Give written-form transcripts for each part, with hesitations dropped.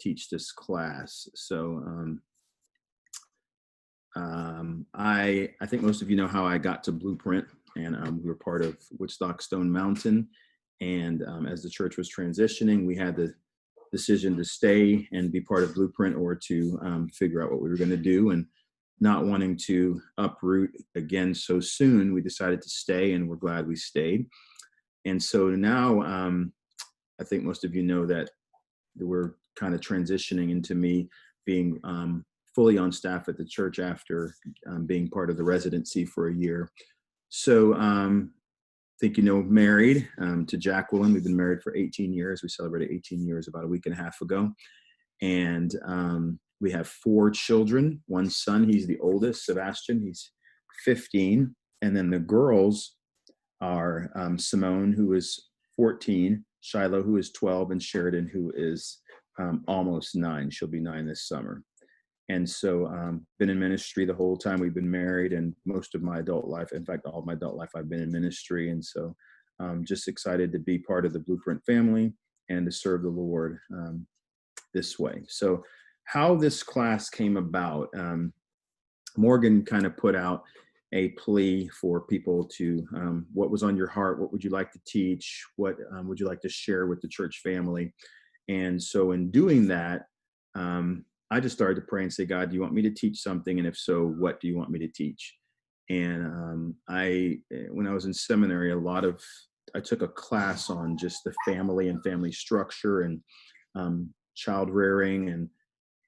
teach this class. So I think most of you know how I got to Blueprint, and we were part of Woodstock Stone Mountain. And as the church was transitioning, we had the decision to stay and be part of Blueprint or to figure out what we were going to do. And not wanting to uproot again so soon, we decided to stay, and we're glad we stayed. And so now I think most of you know that we're kind of transitioning into me being fully on staff at the church after being part of the residency for a year. So I think you know, married to Jacqueline. We've been married for 18 years. We celebrated 18 years about a week and a half ago. And we have 4 children, 1 son, he's the oldest, Sebastian, he's 15. And then the girls are Simone, who is 14, Shiloh, who is 12, and Sheridan, who is almost 9. She'll be 9 this summer. And so been in ministry the whole time we've been married, and most of my adult life, in fact, all of my adult life, I've been in ministry. And so just excited to be part of the Blueprint family and to serve the Lord this way. So how this class came about, Morgan kind of put out a plea for people to, what was on your heart? What would you like to teach? What would you like to share with the church family? And so in doing that, I just started to pray and say, God, do you want me to teach something? And if so, what do you want me to teach? And when I was in seminary, I took a class on just the family and family structure and child rearing, and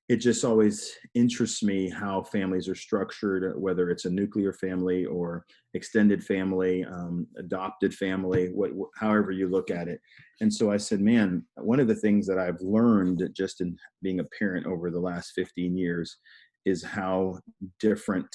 it just always interests me how families are structured, whether it's a nuclear family or extended family, adopted family, however you look at it. And so I said, man, one of the things that I've learned just in being a parent over the last 15 years is how different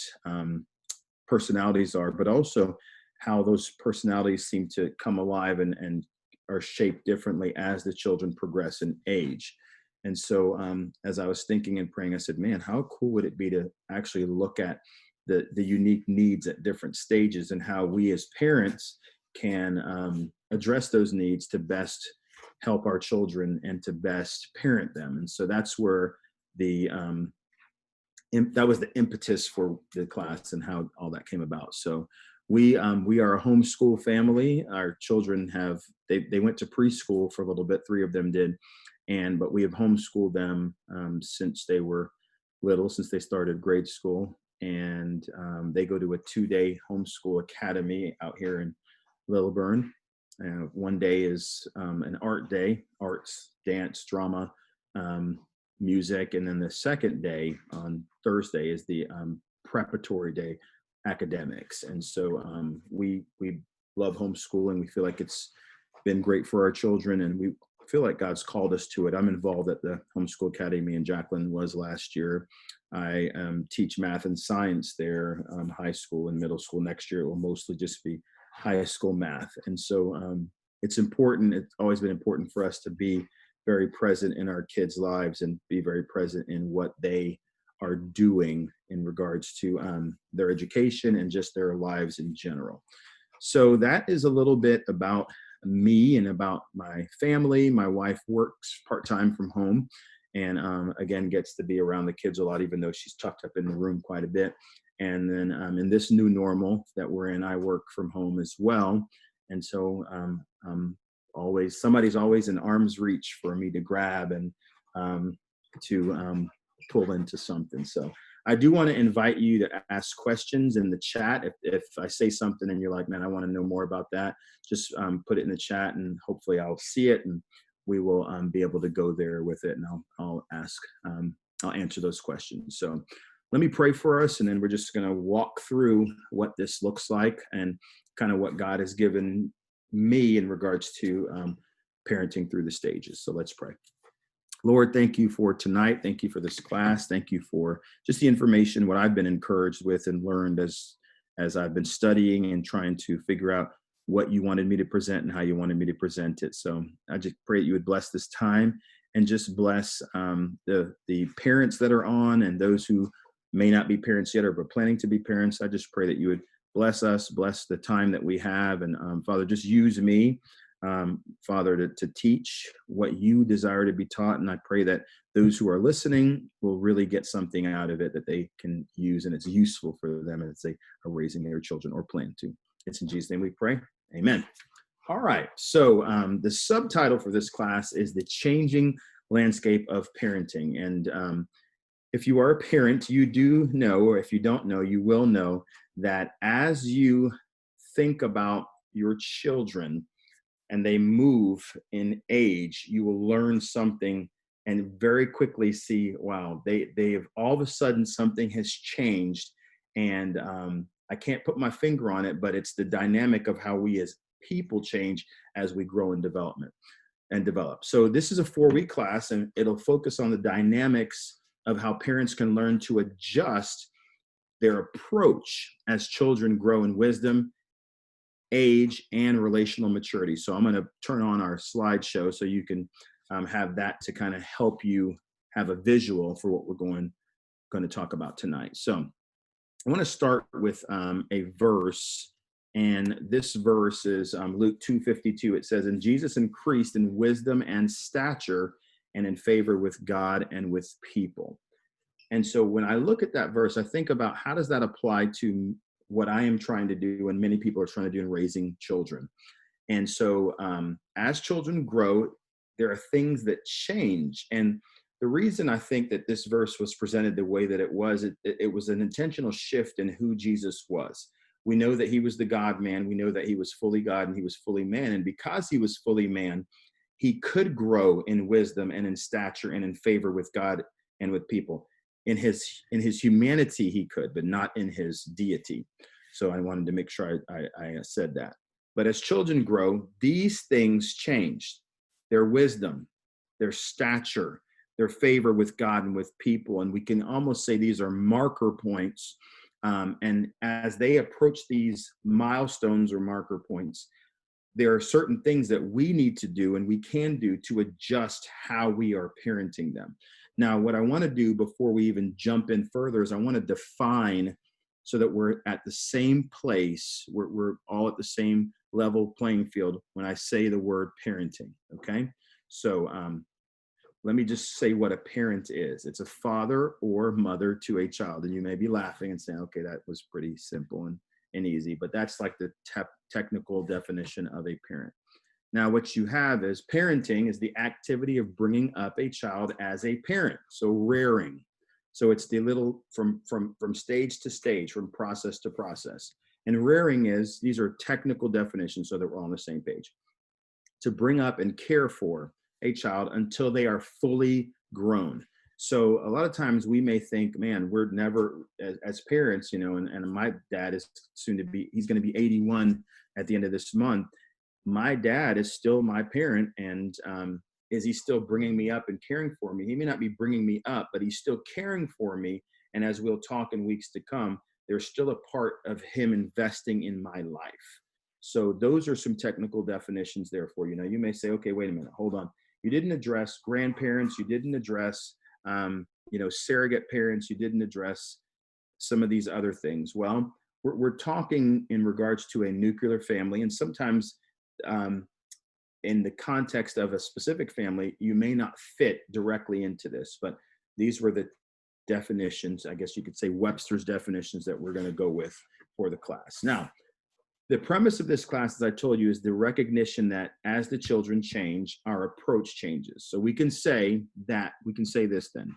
personalities are, but also how those personalities seem to come alive and are shaped differently as the children progress in age. And so as I was thinking and praying, I said, man, how cool would it be to actually look at the unique needs at different stages and how we as parents can address those needs to best help our children and to best parent them. And so that's where that was the impetus for the class and how all that came about. So we are a homeschool family. Our children they went to preschool for a little bit. 3 of them did. But we have homeschooled them since they were little, since they started grade school. And they go to a 2-day homeschool academy out here in Lilburn. One day is an art day, arts, dance, drama, music. And then the second day on Thursday is the preparatory day, academics. And so we love homeschooling. We feel like it's been great for our children, and we feel like God's called us to it. I'm involved at the Homeschool Academy, and Jacqueline was last year. I teach math and science there, high school and middle school. Next year it will mostly just be high school math. And so it's important. It's always been important for us to be very present in our kids' lives and be very present in what they are doing in regards to their education and just their lives in general. So that is a little bit about me and about my family. My wife works part-time from home and again gets to be around the kids a lot, even though she's tucked up in the room quite a bit. And then in this new normal that we're in, I work from home as well. And so somebody's always in arm's reach for me to grab and to pull into something. So I do want to invite you to ask questions in the chat. If I say something and you're like, man, I want to know more about that, just put it in the chat and hopefully I'll see it and we will be able to go there with it, and I'll answer those questions. So let me pray for us, and then we're just going to walk through what this looks like and kind of what God has given me in regards to parenting through the stages. So let's pray. Lord, thank you for tonight. Thank you for this class. Thank you for just the information, what I've been encouraged with and learned as I've been studying and trying to figure out what you wanted me to present and how you wanted me to present it. So I just pray that you would bless this time and just bless the parents that are on and those who may not be parents yet or are planning to be parents. I just pray that you would bless us, bless the time that we have. And Father, just use me, Father, to teach what you desire to be taught. And I pray that those who are listening will really get something out of it that they can use, and it's useful for them as they are raising their children or plan to. It's in Jesus' name we pray. Amen. All right. So the subtitle for this class is The Changing Landscape of Parenting. And if you are a parent, you do know, or if you don't know, you will know that as you think about your children and they move in age, you will learn something and very quickly see, wow, they have all of a sudden something has changed. And I can't put my finger on it, but it's the dynamic of how we as people change as we grow in development and develop. So this is a 4-week class, and it'll focus on the dynamics of how parents can learn to adjust their approach as children grow in wisdom, age, and relational maturity. So I'm going to turn on our slideshow so you can have that to kind of help you have a visual for what we're going to talk about tonight. So I want to start with a verse, and this verse is Luke 2:52. It says, "And Jesus increased in wisdom and stature and in favor with God and with people." And so when I look at that verse, I think about how does that apply to what I am trying to do and many people are trying to do in raising children. And so as children grow, there are things that change. And the reason I think that this verse was presented the way that it was an intentional shift in who Jesus was. We know that he was the God-man. We know that he was fully God and he was fully man. And because he was fully man, he could grow in wisdom and in stature and in favor with God and with people. In his humanity, he could, but not in his deity. So I wanted to make sure I said that. But as children grow, these things change. Their wisdom, their stature, their favor with God and with people. And we can almost say these are marker points. And as they approach these milestones or marker points, there are certain things that we need to do and we can do to adjust how we are parenting them. Now, what I want to do before we even jump in further is I want to define so that we're at the same place, we're all at the same level playing field when I say the word parenting, okay? So let me just say what a parent is. It's a father or mother to a child. And you may be laughing and saying, okay, that was pretty simple and easy, but that's like the technical definition of a parent. Now, what you have is parenting is the activity of bringing up a child as a parent. So rearing. So it's the little from stage to stage, from process to process. And rearing is, these are technical definitions so that we're all on the same page. To bring up and care for a child until they are fully grown. So a lot of times we may think, man, we're never, as parents, you know, and my dad is he's going to be 81 at the end of this month. My dad is still my parent, and is he still bringing me up and caring for me? He may not be bringing me up, but he's still caring for me. And as we'll talk in weeks to come, there's still a part of him investing in my life. So those are some technical definitions there for you. Now you may say, okay, wait a minute, hold on. You didn't address grandparents. You didn't address, surrogate parents. You didn't address some of these other things. Well, we're talking in regards to a nuclear family, and sometimes in the context of a specific family, you may not fit directly into this, but these were the definitions, I guess you could say Webster's definitions, that we're going to go with for the class. Now, the premise of this class, as I told you, is the recognition that as the children change, our approach changes. So we can say this then,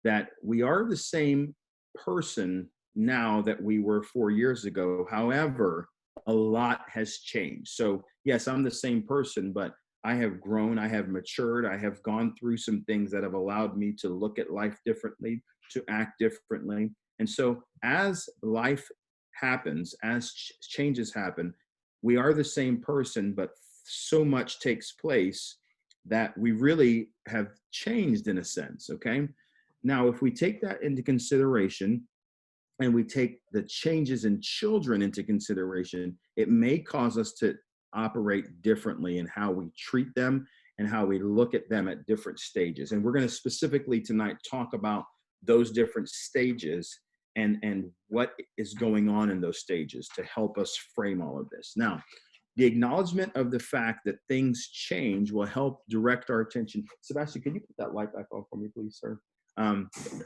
that we are the same person now that we were 4 years ago. However, a lot has changed. So yes, I'm the same person, but I have grown, I have matured, I have gone through some things that have allowed me to look at life differently, to act differently. And so as life happens, as changes happen, we are the same person, but so much takes place that we really have changed in a sense, okay? Now, if we take that into consideration, and we take the changes in children into consideration, it may cause us to operate differently in how we treat them and how we look at them at different stages. And we're going to specifically tonight talk about those different stages and what is going on in those stages to help us frame all of this. Now, The acknowledgement of the fact that things change will help direct our attention. Sebastian, can you put that light back on for me, please, sir?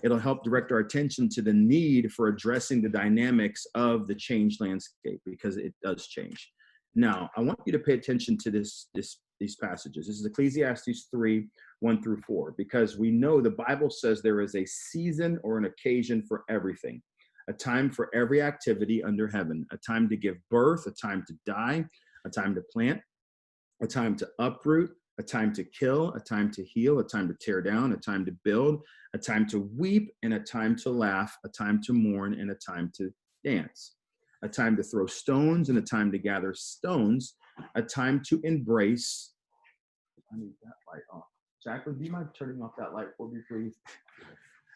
It'll help direct our attention to the need for addressing the dynamics of the changed landscape, because it does change. Now, I want you to pay attention to these passages. This is Ecclesiastes 3, 1 through 4, because we know the Bible says there is a season or an occasion for everything, a time for every activity under heaven, a time to give birth, a time to die, a time to plant, a time to uproot, a time to kill, a time to heal, a time to tear down, a time to build, a time to weep, and a time to laugh, a time to mourn, and a time to dance, a time to throw stones, and a time to gather stones, a time to embrace. I need that light off. Jacqueline, do you mind turning off that light for me, please?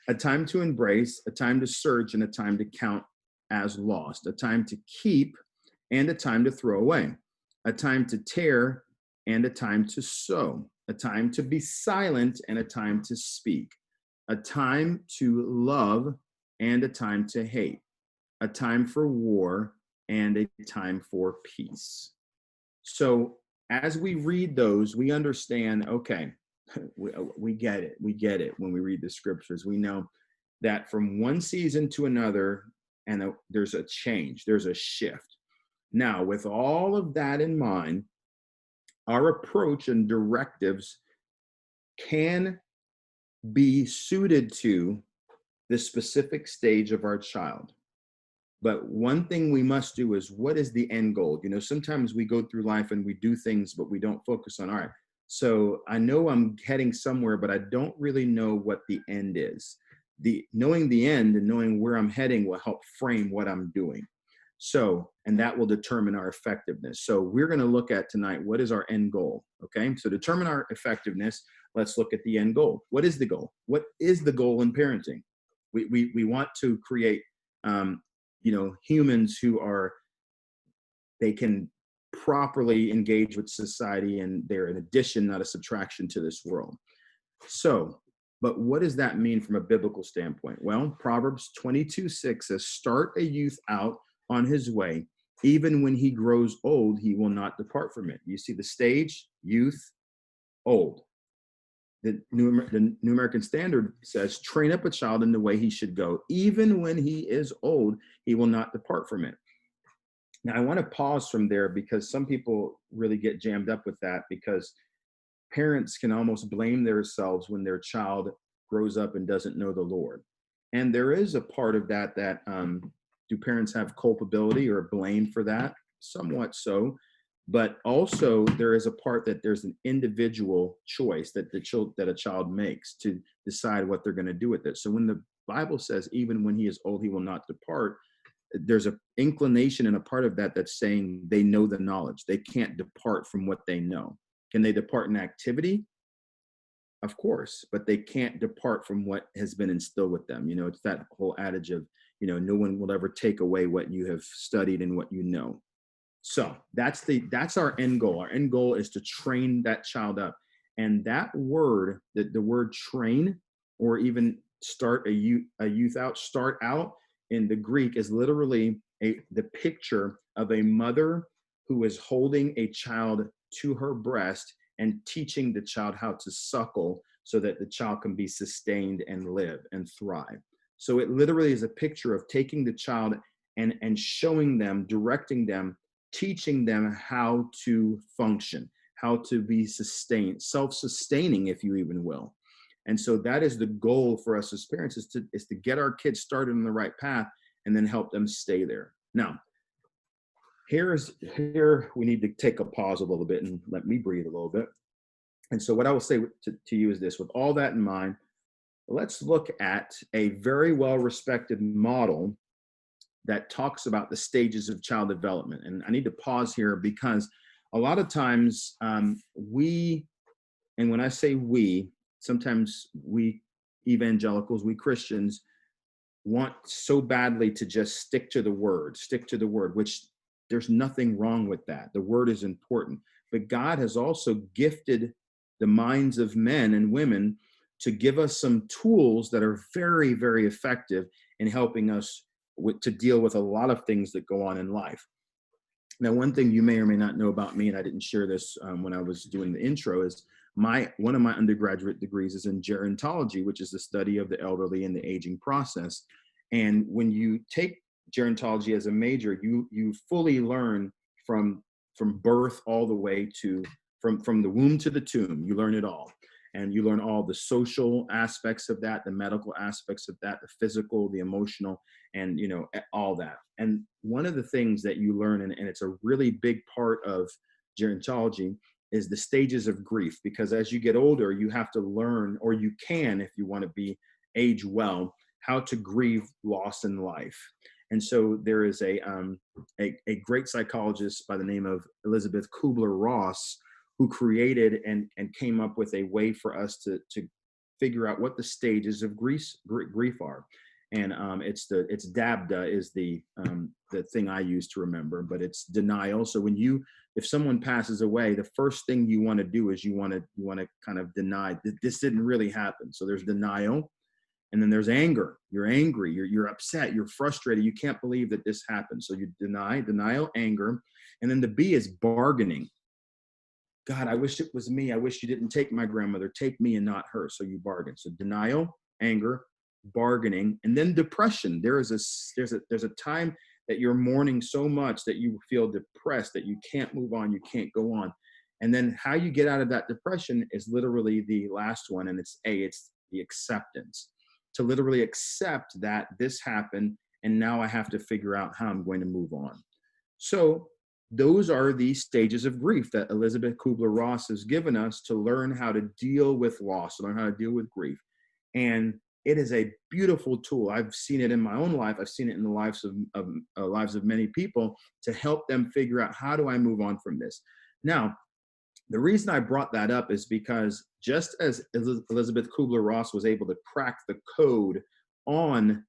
A time to embrace, a time to search, and a time to count as lost, a time to keep, and a time to throw away, a time to tear, and a time to sow, a time to be silent, and a time to speak, a time to love, and a time to hate, a time for war, and a time for peace. So as we read those, we understand, okay, we get it. We get it when we read the scriptures. We know that from one season to another, and there's a change, there's a shift. Now, with all of that in mind, our approach and directives can be suited to the specific stage of our child. But one thing we must do is, what is the end goal? You know, sometimes we go through life and we do things, but we don't focus on, all right, so I know I'm heading somewhere, but I don't really know what the end is. Knowing the end and knowing where I'm heading will help frame what I'm doing. So, and that will determine our effectiveness. So we're going to look at tonight, what is our end goal? Okay. So determine our effectiveness. Let's look at the end goal. What is the goal? What is the goal in parenting? We want to create, humans who they can properly engage with society, and they're an addition, not a subtraction to this world. So, but what does that mean from a biblical standpoint? Well, Proverbs 22:6 says, start a youth out on his way. Even when he grows old, he will not depart from it. You see the stage, youth, old. The New American Standard says, train up a child in the way he should go. Even when he is old, he will not depart from it. Now, I want to pause from there, because some people really get jammed up with that, because parents can almost blame themselves when their child grows up and doesn't know the Lord. And there is a part of that do parents have culpability or blame for that? Somewhat so. But also there is a part that there's an individual choice that a child makes to decide what they're going to do with it. So when the Bible says, even when he is old, he will not depart, there's an inclination and a part of that that's saying they know the knowledge. They can't depart from what they know. Can they depart in activity? Of course, but they can't depart from what has been instilled with them. You know, it's that whole adage of, no one will ever take away what you have studied and what you know. So that's our end goal. Our end goal is to train that child up. And that word, the word train, or even start a youth out, start out in the Greek is literally the picture of a mother who is holding a child to her breast and teaching the child how to suckle so that the child can be sustained and live and thrive. So it literally is a picture of taking the child and showing them, directing them, teaching them how to function, how to be sustained, self-sustaining, if you even will. And so that is the goal for us as parents, is to get our kids started on the right path and then help them stay there. Now, here we need to take a pause a little bit and let me breathe a little bit. And so what I will say to you is this: with all that in mind, let's look at a very well-respected model that talks about the stages of child development. And I need to pause here, because a lot of times and when I say we, sometimes we evangelicals, we Christians, want so badly to just stick to the word, which there's nothing wrong with that. The word is important. But God has also gifted the minds of men and women to give us some tools that are very, very effective in helping us to deal with a lot of things that go on in life. Now, one thing you may or may not know about me, and I didn't share this when I was doing the intro, is one of my undergraduate degrees is in gerontology, which is the study of the elderly and the aging process. And when you take gerontology as a major, you fully learn from birth all the way to from the womb to the tomb. You learn it all. And you learn all the social aspects of that, the medical aspects of that, the physical, the emotional, and all that. And one of the things that you learn, and it's a really big part of gerontology, is the stages of grief. Because as you get older, you have to learn, or you can, if you want to be age well, how to grieve loss in life. And so there is a great psychologist by the name of Elizabeth Kubler-Ross, who created and came up with a way for us to figure out what the stages of grief are. And it's DABDA is the thing I use to remember, but it's denial. So if someone passes away, the first thing you want to do is you want to kind of deny that this didn't really happen. So there's denial, and then there's anger. You're angry, you're upset, you're frustrated, you can't believe that this happened. So you denial, anger, and then the B is bargaining. God, I wish it was me. I wish you didn't take my grandmother. Take me and not her. So you bargain. So denial, anger, bargaining, and then depression. There's a time that you're mourning so much that you feel depressed, that you can't move on, you can't go on. And then how you get out of that depression is literally the last one, and it's the acceptance. To literally accept that this happened, and now I have to figure out how I'm going to move on. So those are the stages of grief that Elizabeth Kubler-Ross has given us to learn how to deal with loss, to learn how to deal with grief. And it is a beautiful tool. I've seen it in my own life. I've seen it in the lives of many people, to help them figure out, how do I move on from this? Now, the reason I brought that up is because just as Elizabeth Kubler-Ross was able to crack the code on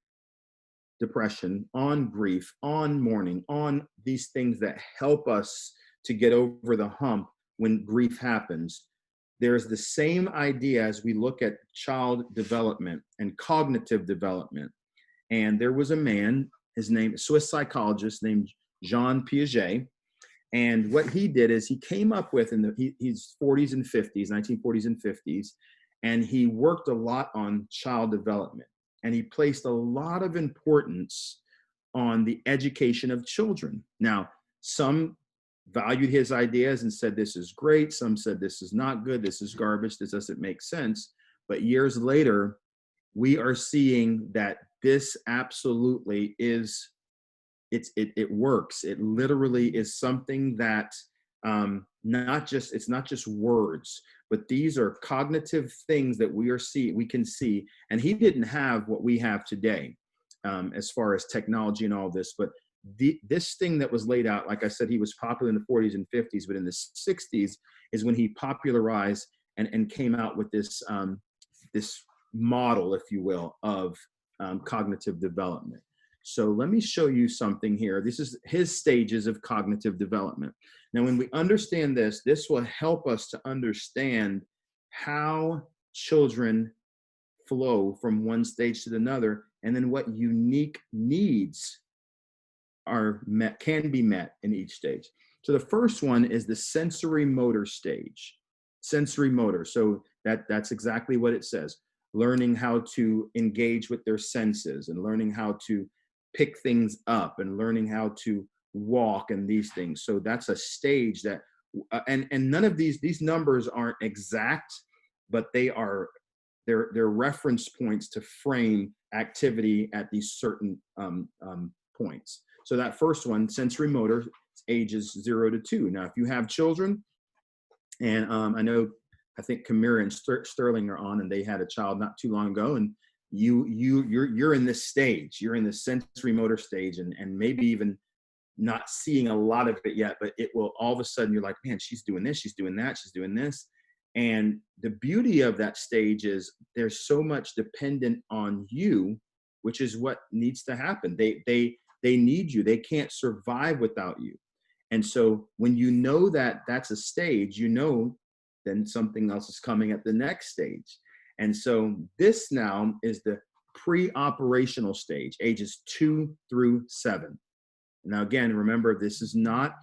depression, on grief, on mourning, on these things that help us to get over the hump when grief happens, there's the same idea as we look at child development and cognitive development. And there was a man, his name, a Swiss psychologist named Jean Piaget. And what he did is he came up with, he's 40s and 50s, 1940s and 50s, and he worked a lot on child development. And he placed a lot of importance on the education of children. Now, some valued his ideas and said, this is great. Some said, this is not good. This is garbage. This doesn't make sense. But years later, we are seeing that this absolutely is, it works. It literally is something that it's not just words, but these are cognitive things that we can see. And he didn't have what we have today as far as technology and all this, but this thing that was laid out, like I said, he was popular in the 40s and 50s, but in the 60s is when he popularized and came out with this model, if you will, of cognitive development. So let me show you something here. This is his stages of cognitive development. Now, when we understand this will help us to understand how children flow from one stage to another, and then what unique needs can be met in each stage. So the first one is the sensory motor stage. Sensory motor. So that's exactly what it says. Learning how to engage with their senses, and learning how to pick things up, and learning how to walk, and these things. So that's a stage that, and none of these numbers aren't exact, but they're reference points to frame activity at these certain points. So that first one, sensory motor, ages 0 to 2. Now, if you have children, and I think Kamira and Sterling are on, and they had a child not too long ago, and you're in this stage, you're in the sensory motor stage, and maybe even not seeing a lot of it yet, but it will, all of a sudden you're like, man, she's doing this, she's doing that, she's doing this. And the beauty of that stage is there's so much dependent on you, which is what needs to happen. They need you. They can't survive without you. And so when you know that that's a stage, then something else is coming at the next stage. And so this now is the pre-operational stage, ages 2 through 7. Now, again, remember, this is not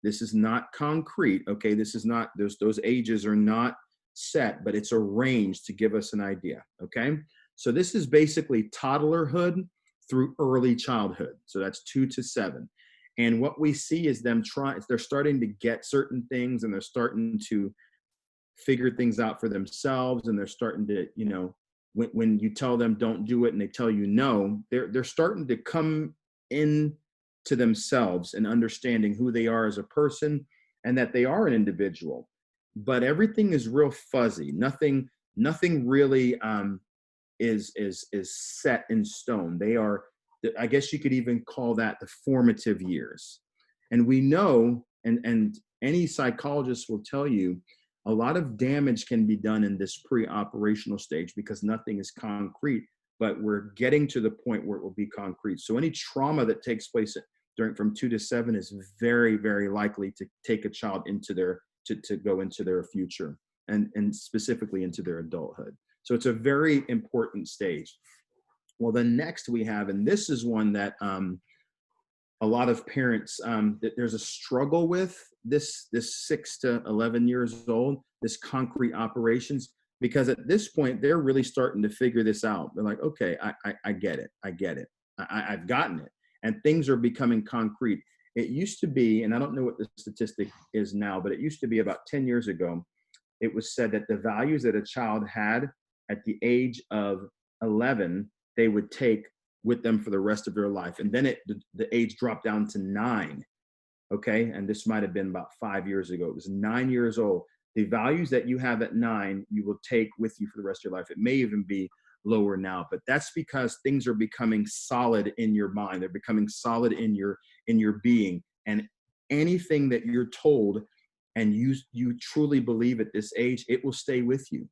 This is not concrete. Okay. This is not, those ages are not set, but it's a range to give us an idea. Okay. So this is basically toddlerhood through early childhood. So that's 2 to 7. And what we see is they're starting to get certain things, and they're starting to figure things out for themselves. And they're starting to, when you tell them don't do it and they tell you no, they're starting to come in to themselves and understanding who they are as a person and that they are an individual. But everything is real fuzzy. Nothing really is set in stone. They are, I guess you could even call that the formative years. And we know, and any psychologist will tell you, a lot of damage can be done in this pre-operational stage because nothing is concrete, but we're getting to the point where it will be concrete. So any trauma that takes place from 2 to 7 is very, very likely to take a child into to go into their future and specifically into their adulthood. So it's a very important stage. Well, the next we have, and this is one that a lot of parents, there's a struggle with this 6 to 11 years old, this concrete operations, because at this point, they're really starting to figure this out. They're like, okay, I get it. I've gotten it. And things are becoming concrete. It used to be, and I don't know what the statistic is now, but it used to be about 10 years ago, it was said that the values that a child had at the age of 11, they would take with them for the rest of their life. And then the age dropped down to 9. Okay. And this might've been about 5 years ago. It was 9 years old. The values that you have at 9, you will take with you for the rest of your life. It may even be lower now, but that's because things are becoming solid in your mind. They're becoming solid in your being. And anything that you're told and you truly believe at this age, it will stay with you.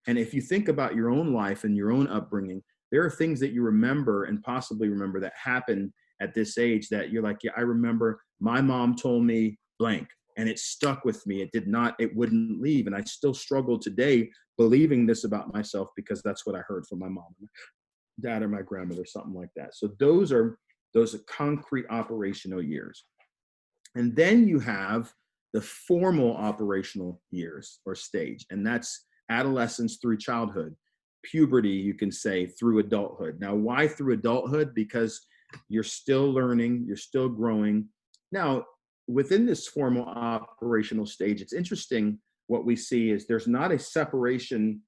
And if you think about your own life and your own upbringing, there are things that you remember and possibly remember that happened at this age that you're like, yeah, I remember my mom told me blank, and it stuck with me. It wouldn't leave. And I still struggle today believing this about myself because that's what I heard from my mom, dad, or my grandmother, something like that. So those are concrete operational years. And then you have the formal operational years or stage, and that's adolescence through childhood, puberty, you can say, through adulthood. Now, why through adulthood? Because you're still learning, you're still growing. Now, within this formal operational stage, it's interesting what we see is there's not a separation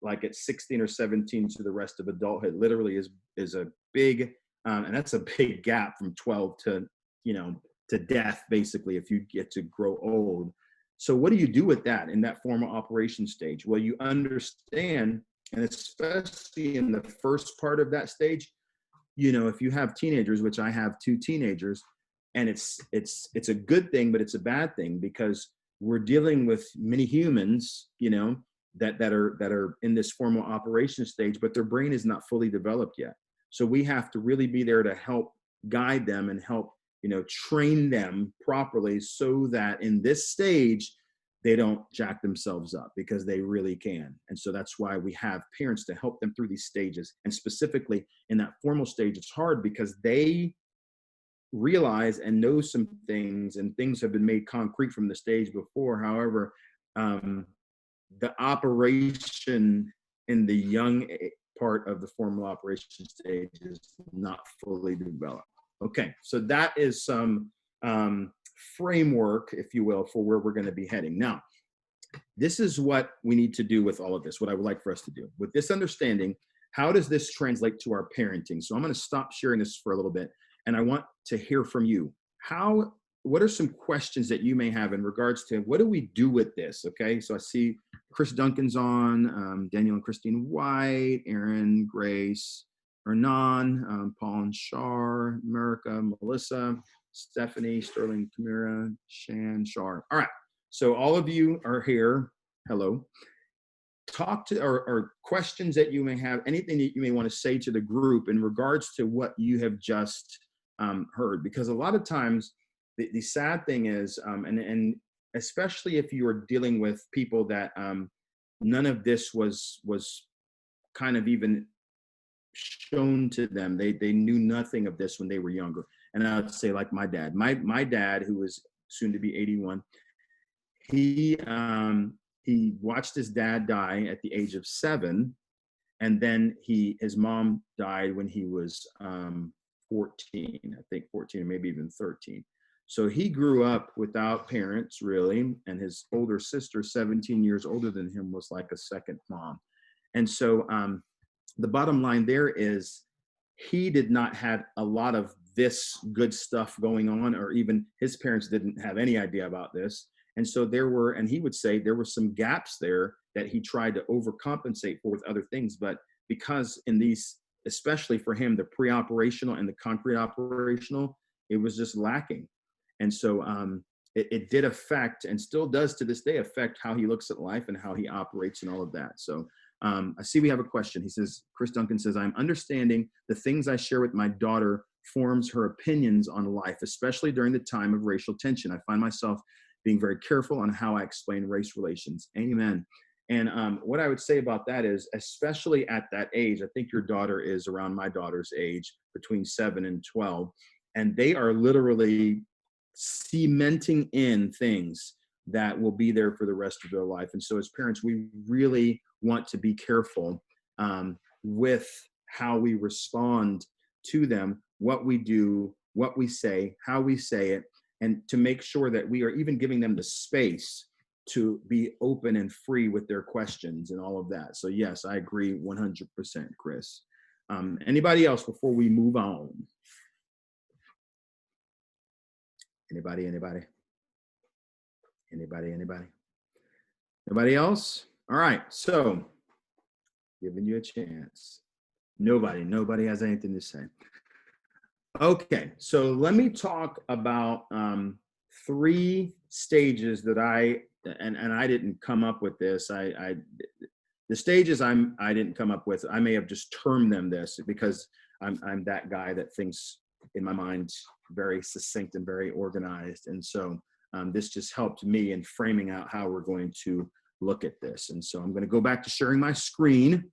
like at 16 or 17 to the rest of adulthood. Literally is a big, and that's a big gap from 12 to, to death, basically, if you get to grow old. So what do you do with that in that formal operation stage? Well, you understand, and especially in the first part of that stage, if you have teenagers, which I have 2 teenagers, and it's a good thing, but it's a bad thing because we're dealing with many humans, that are in this formal operation stage, but their brain is not fully developed yet. So we have to really be there to help guide them and help train them properly so that in this stage, they don't jack themselves up because they really can. And so that's why we have parents to help them through these stages. And specifically in that formal stage, it's hard because they realize and know some things, and things have been made concrete from the stage before. However, the operation in the young part of the formal operation stage is not fully developed. Okay, so that is some framework, if you will, for where we're going to be heading. Now, this is what we need to do with all of this, what I would like for us to do. With this understanding, how does this translate to our parenting? So I'm going to stop sharing this for a little bit, and I want to hear from you. What are some questions that you may have in regards to what do we do with this? Okay, so I see Chris Duncan's on, Daniel and Christine White, Aaron, Grace, Hernan, Paul and Shar, America, Melissa, Stephanie, Sterling, Kamira, Shan, Shar. All right, so all of you are here. Hello. Talk to or questions that you may have, anything that you may want to say to the group in regards to what you have just heard, because a lot of times the sad thing is, and especially if you are dealing with people that none of this was kind of even shown to them, they knew nothing of this when they were younger. And I would say like my dad, my dad, who was soon to be 81, he watched his dad die at the age of 7. And then his mom died when he was 14, I think 14 or maybe even 13. So he grew up without parents, really. And his older sister, 17 years older than him, was like a second mom. And so the bottom line there is he did not have a lot of this good stuff going on, or even his parents didn't have any idea about this. And so and he would say there were some gaps there that he tried to overcompensate for with other things. But because in these, especially for him, the pre-operational and the concrete operational, it was just lacking. And so it did affect, and still does to this day, affect how he looks at life and how he operates and all of that. So I see we have a question. He says, Chris Duncan says, I'm understanding the things I share with my daughter forms her opinions on life, especially during the time of racial tension. I find myself being very careful on how I explain race relations. Amen. And what I would say about that is, especially at that age, I think your daughter is around my daughter's age, between 7 and 12, and they are literally cementing in things that will be there for the rest of their life. And so as parents, we really want to be careful with how we respond to them, what we do, what we say, how we say it, and to make sure that we are even giving them the space to be open and free with their questions and all of that. So yes, I agree 100%, Chris. Anybody else before we move on? Anybody? Nobody else? All right, so giving you a chance. Nobody has anything to say. Okay, so let me talk about 3 stages that I didn't come up with this. The stages I didn't come up with. I may have just termed them this because I'm that guy that thinks in my mind very succinct and very organized. And so this just helped me in framing out how we're going to look at this. And so I'm going to go back to sharing my screen,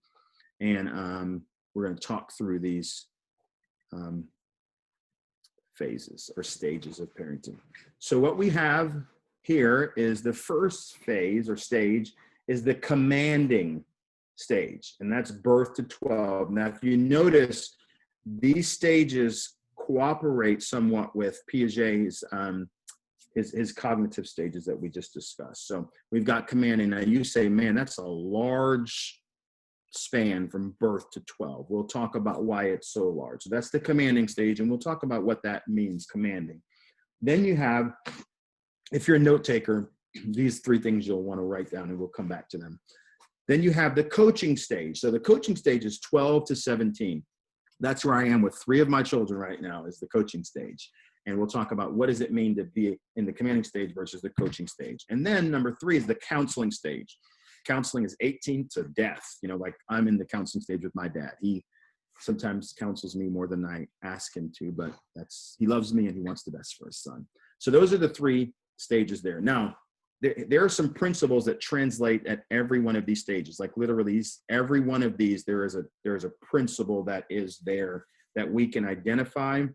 and we're going to talk through these phases or stages of parenting. So what we have here is the first phase or stage is the commanding stage, and that's birth to 12. Now, if you notice, these stages cooperate somewhat with Piaget's his cognitive stages that we just discussed. So we've got commanding. Now you say, man, that's a large span from birth to 12. We'll talk about why it's so large. So that's the commanding stage, and we'll talk about what that means, commanding. Then you have, if you're a note taker, these 3 things you'll want to write down, and we'll come back to them. Then you have the coaching stage. So the coaching stage is 12 to 17. That's where I am with 3 of my children right now, is the coaching stage. And we'll talk about what does it mean to be in the commanding stage versus the coaching stage. And then number 3 is the counseling stage. Counseling is 18 to death. You know, like I'm in the counseling stage with my dad. He sometimes counsels me more than I ask him to, but he loves me and he wants the best for his son. So those are the 3 stages there. Now, there are some principles that translate at every one of these stages. Like literally every one of these, there is a principle that is there that we can identify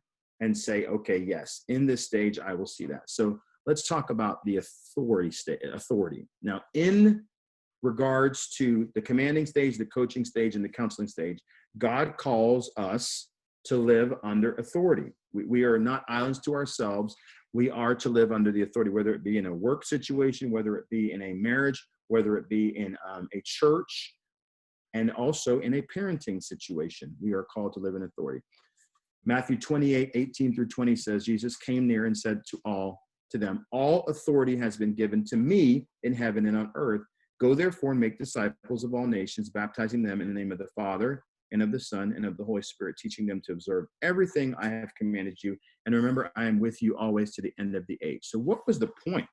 and say, okay, yes, in this stage, I will see that. So let's talk about the authority. Now, in regards to the commanding stage, the coaching stage, and the counseling stage, God calls us to live under authority. We are not islands to ourselves. We are to live under the authority, whether it be in a work situation, whether it be in a marriage, whether it be in a church, and also in a parenting situation. We are called to live in authority. Matthew 28:18-20 says, Jesus came near and said to them, all authority has been given to me in heaven and on earth. Go therefore and make disciples of all nations, baptizing them in the name of the Father and of the Son and of the Holy Spirit, teaching them to observe everything I have commanded you. And remember, I am with you always to the end of the age. So what was the point?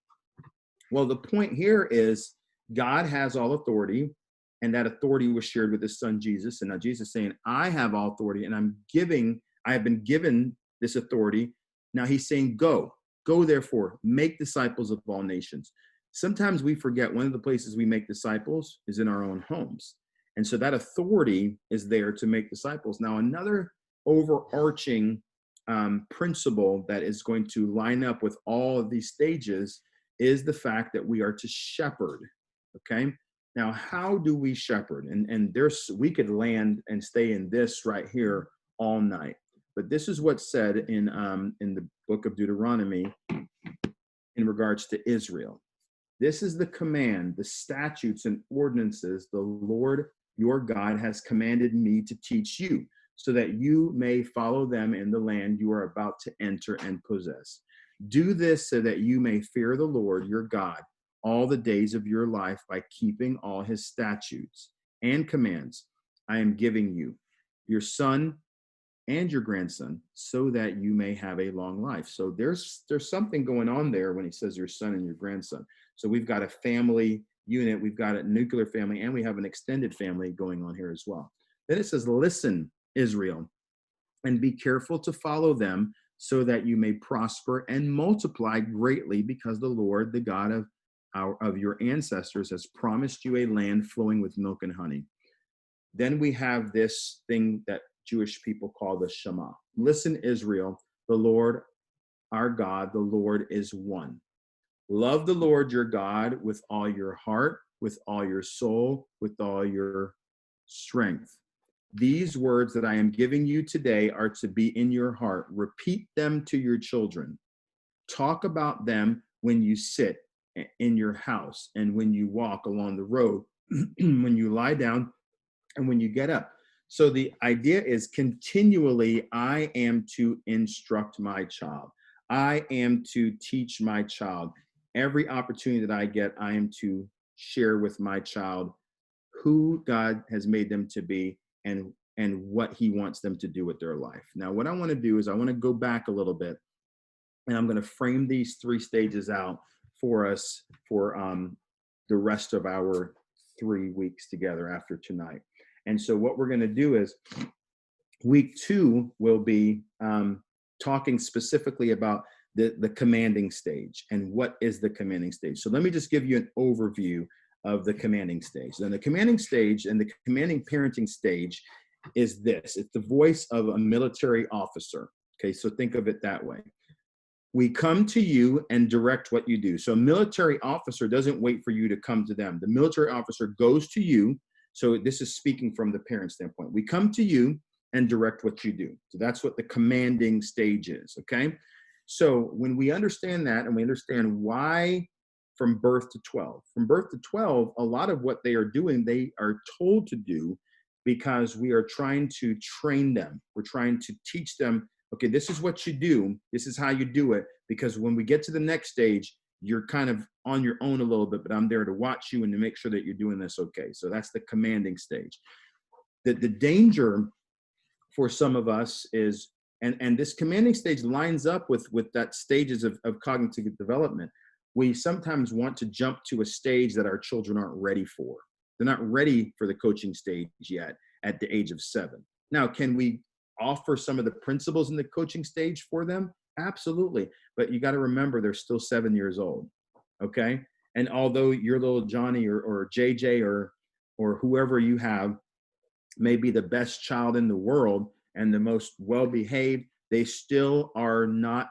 Well, the point here is God has all authority, and that authority was shared with his son, Jesus. And now Jesus is saying, I have all authority, and I have been given this authority. Now he's saying, go therefore, make disciples of all nations. Sometimes we forget one of the places we make disciples is in our own homes. And so that authority is there to make disciples. Now, another overarching principle that is going to line up with all of these stages is the fact that we are to shepherd. Okay. Now, how do we shepherd? And we could land and stay in this right here all night. But this is what's said in the book of Deuteronomy in regards to Israel. This is the command, the statutes and ordinances the Lord your God has commanded me to teach you, so that you may follow them in the land you are about to enter and possess. Do this so that you may fear the Lord your God all the days of your life by keeping all his statutes and commands I am giving you, your son and your grandson, so that you may have a long life. So there's something going on there when he says your son and your grandson. So we've got a family unit, we've got a nuclear family, and we have an extended family going on here as well. Then it says, listen, Israel, and be careful to follow them so that you may prosper and multiply greatly, because the Lord, the God of your ancestors, has promised you a land flowing with milk and honey. Then we have this thing that Jewish people call the Shema. Listen, Israel, the Lord our God, the Lord is one. Love the Lord your God with all your heart, with all your soul, with all your strength. These words that I am giving you today are to be in your heart. Repeat them to your children. Talk about them when you sit in your house and when you walk along the road, when you lie down and when you get up. So the idea is continually, I am to instruct my child. I am to teach my child. Every opportunity that I get, I am to share with my child who God has made them to be and what he wants them to do with their life. Now, what I want to do is I want to go back a little bit, and I'm going to frame these 3 stages out for us for the rest of our 3 weeks together after tonight. And so what we're going to do is week 2 will be talking specifically about the commanding stage and what is the commanding stage. So let me just give you an overview of the commanding stage. Then the commanding stage and the commanding parenting stage is this. It's the voice of a military officer. Okay, so think of it that way. We come to you and direct what you do. So a military officer doesn't wait for you to come to them. The military officer goes to you. So this is speaking from the parent standpoint. We come to you and direct what you do. So that's what the commanding stage is, okay? So when we understand that and we understand why from birth to 12, a lot of what they are doing, they are told to do because we are trying to train them. We're trying to teach them, okay, this is what you do. This is how you do it. Because when we get to the next stage, you're kind of on your own a little bit, but I'm there to watch you and to make sure that you're doing this okay. So that's the commanding stage. The danger for some of us is, and this commanding stage lines up with that stages of cognitive development. We sometimes want to jump to a stage that our children aren't ready for. They're not ready for the coaching stage yet at the age of 7. Now, can we offer some of the principles in the coaching stage for them? Absolutely. But you got to remember, they're still 7 years old. Okay. And although your little Johnny or JJ or whoever you have may be the best child in the world and the most well-behaved, they still are not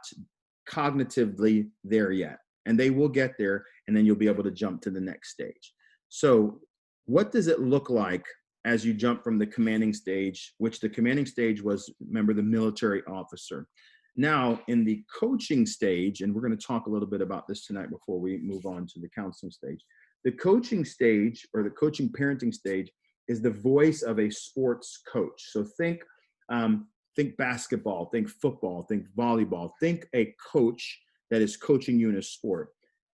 cognitively there yet. And they will get there, and then you'll be able to jump to the next stage. So what does it look like as you jump from the commanding stage, which the commanding stage was, remember, the military officer. Now, in the coaching stage, and we're going to talk a little bit about this tonight before we move on to the counseling stage. The coaching stage, or the coaching parenting stage, is the voice of a sports coach. So think basketball, think football, think volleyball, think a coach that is coaching you in a sport.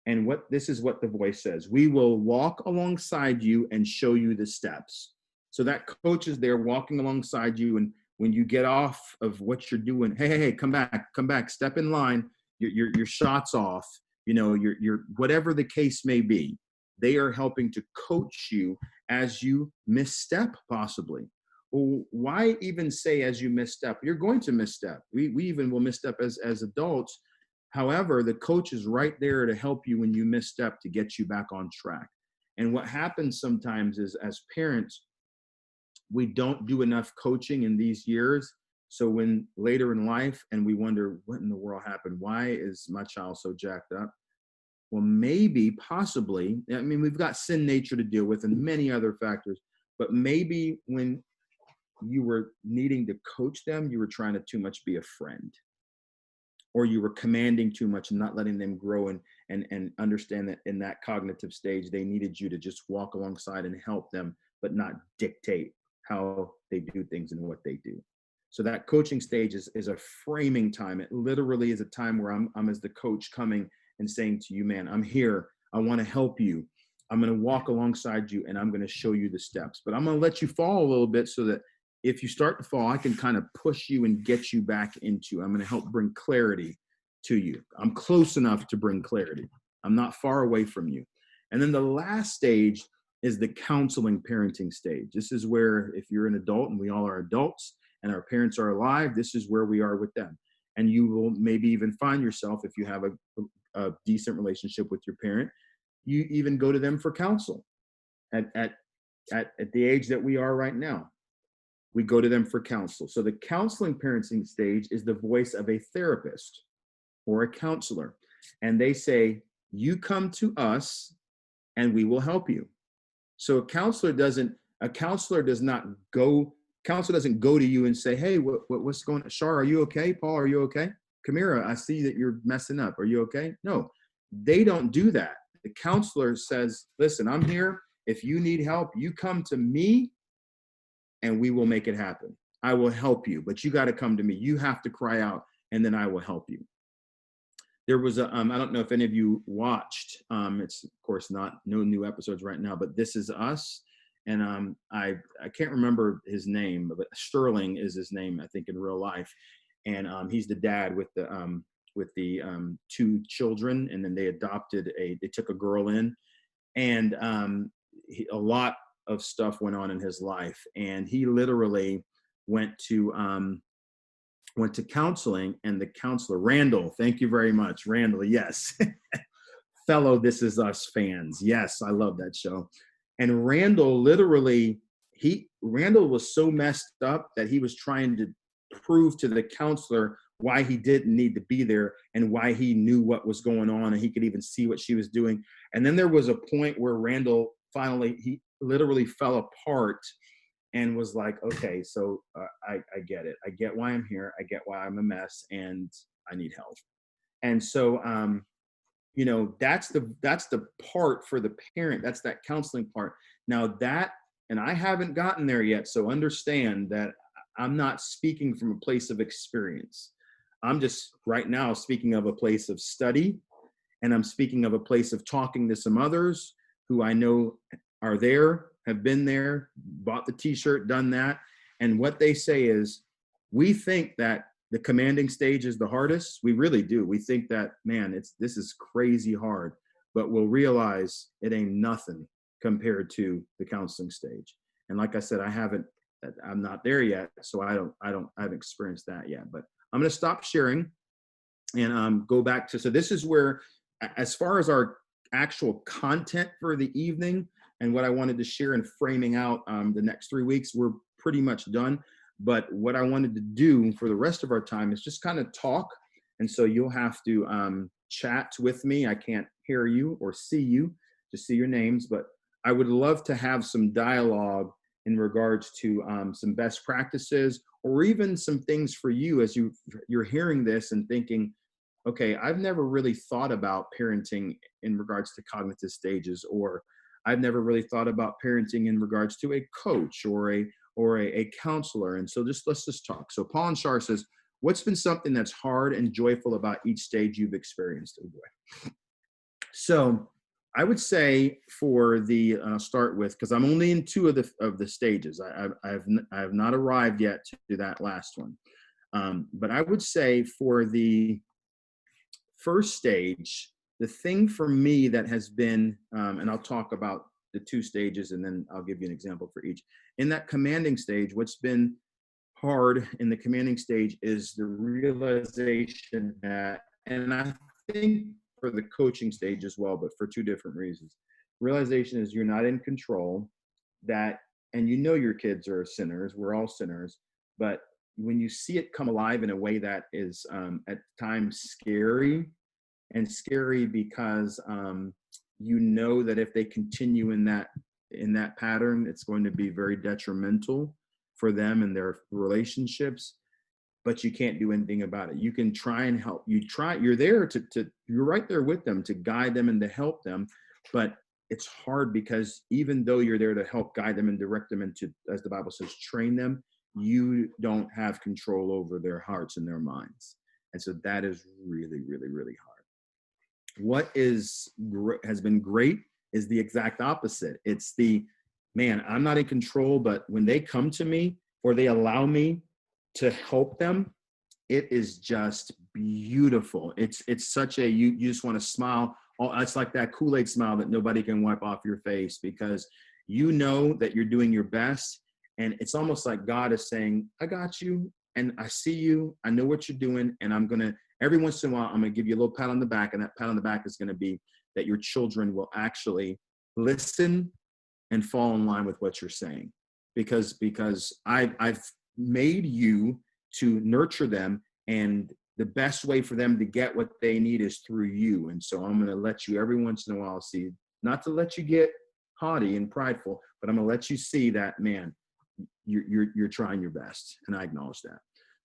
And this is what the voice says: we will walk alongside you and show you the steps. So that coach is there walking alongside you, and when you get off of what you're doing, hey, come back, step in line, your shot's off, your whatever the case may be, they are helping to coach you as you misstep possibly. Well, why even say as you misstep? You're going to misstep. We even will misstep as adults. However, the coach is right there to help you when you misstep, to get you back on track. And what happens sometimes is, as parents, we don't do enough coaching in these years. So when later in life and we wonder what in the world happened, why is my child so jacked up? Well, maybe, possibly, I mean, we've got sin nature to deal with and many other factors, but maybe when you were needing to coach them, you were trying to too much be a friend, or you were commanding too much and not letting them grow and understand that in that cognitive stage, they needed you to just walk alongside and help them, but not dictate how they do things and what they do. So that coaching stage is a framing time. It literally is a time where I'm as the coach coming and saying to you, man, I'm here. I want to help you. I'm going to walk alongside you and I'm going to show you the steps, but I'm going to let you fall a little bit so that if you start to fall, I can kind of push you and get you back into. I'm going to help bring clarity to you. I'm close enough to bring clarity. I'm not far away from you. And then the last stage is the counseling parenting stage. This is where if you're an adult, and we all are adults, and our parents are alive, this is where we are with them. And you will maybe even find yourself, if you have a decent relationship with your parent, you even go to them for counsel at the age that we are right now. We go to them for counsel. So the counseling parenting stage is the voice of a therapist or a counselor. And they say, you come to us and we will help you. So counselor doesn't go to you and say, hey, what's going on? Shar, are you okay? Paul, are you okay? Kamira, I see that you're messing up. Are you okay? No, they don't do that. The counselor says, listen, I'm here. If you need help, you come to me and we will make it happen. I will help you, but you got to come to me. You have to cry out and then I will help you. There was I don't know if any of you watched, it's of course no new episodes right now, but This Is Us. And I can't remember his name, but Sterling is his name, I think, in real life. And he's the dad with the two children. And then they took a girl in, and a lot of stuff went on in his life, and he literally went to counseling. And the counselor, Randall, thank you very much, Randall, yes. Fellow This Is Us fans, yes, I love that show. And Randall literally, Randall was so messed up that he was trying to prove to the counselor why he didn't need to be there and why he knew what was going on and he could even see what she was doing. And then there was a point where Randall finally, he literally fell apart and was like, okay, so I get it. I get why I'm here. I get why I'm a mess and I need help. And so, that's the part for the parent. That's that counseling part. Now and I haven't gotten there yet. So understand that I'm not speaking from a place of experience. I'm just right now speaking of a place of study, and I'm speaking of a place of talking to some others who I know are there, have been there, bought the t-shirt, done that. And what they say is, we think that the commanding stage is the hardest. We really do. We think that, man, this is crazy hard, but we'll realize it ain't nothing compared to the counseling stage. And like I said, I'm not there yet. So I haven't experienced that yet, but I'm going to stop sharing and go back to, so this is where, as far as our actual content for the evening and what I wanted to share and framing out the next 3 weeks, we're pretty much done. But what I wanted to do for the rest of our time is just kind of talk. And so you'll have to chat with me. I can't hear you or see you, just see your names, but I would love to have some dialogue in regards to some best practices, or even some things for you as you're hearing this and thinking, okay, I've never really thought about parenting in regards to cognitive stages, or I've never really thought about parenting in regards to a coach or a counselor. And so let's just talk. So Paul and Shar says, what's been something that's hard and joyful about each stage you've experienced? Oh boy. So I would say for the start with, because I'm only in 2 of the stages. I have not arrived yet to that last one. But I would say for the first stage, the thing for me that has been, and I'll talk about the 2 stages and then I'll give you an example for each. In that commanding stage, what's been hard in the commanding stage is the realization that, and I think for the coaching stage as well, but for 2 different reasons. Realization is you're not in control, and your kids are sinners. We're all sinners, but when you see it come alive in a way that is at times scary, and scary because you know that if they continue in that pattern, it's going to be very detrimental for them and their relationships. But you can't do anything about it. You can try and help. You're there you're right there with them to guide them and to help them. But it's hard because even though you're there to help guide them and direct them and to, as the Bible says, train them, you don't have control over their hearts and their minds. And so that is really, really, really hard. What has been great is the exact opposite. It's man, I'm not in control, but when they come to me or they allow me to help them, it is just beautiful. It's such you just want to smile. It's like that Kool-Aid smile that nobody can wipe off your face, because you know that you're doing your best. And it's almost like God is saying, I got you, and I see you, I know what you're doing, and every once in a while, I'm going to give you a little pat on the back, and that pat on the back is going to be that your children will actually listen and fall in line with what you're saying. Because I've made you to nurture them, and the best way for them to get what they need is through you. And so I'm going to let you every once in a while see, not to let you get haughty and prideful, but I'm going to let you see that, man, you're trying your best. And I acknowledge that.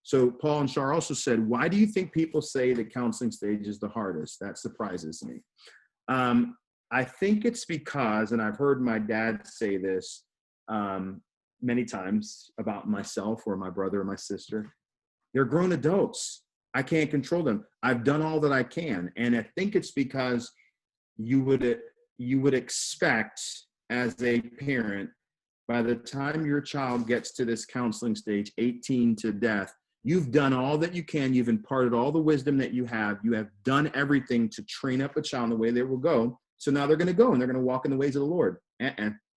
So Paul and Shar also said, why do you think people say the counseling stage is the hardest? That surprises me. I think it's because, and I've heard my dad say this, many times about myself or my brother or my sister, they're grown adults. I can't control them. I've done all that I can. And I think it's because you would expect as a parent, by the time your child gets to this counseling stage, 18 to death, you've done all that you can. You've imparted all the wisdom that you have. You have done everything to train up a child in the way they will go. So now they're going to go and they're going to walk in the ways of the Lord.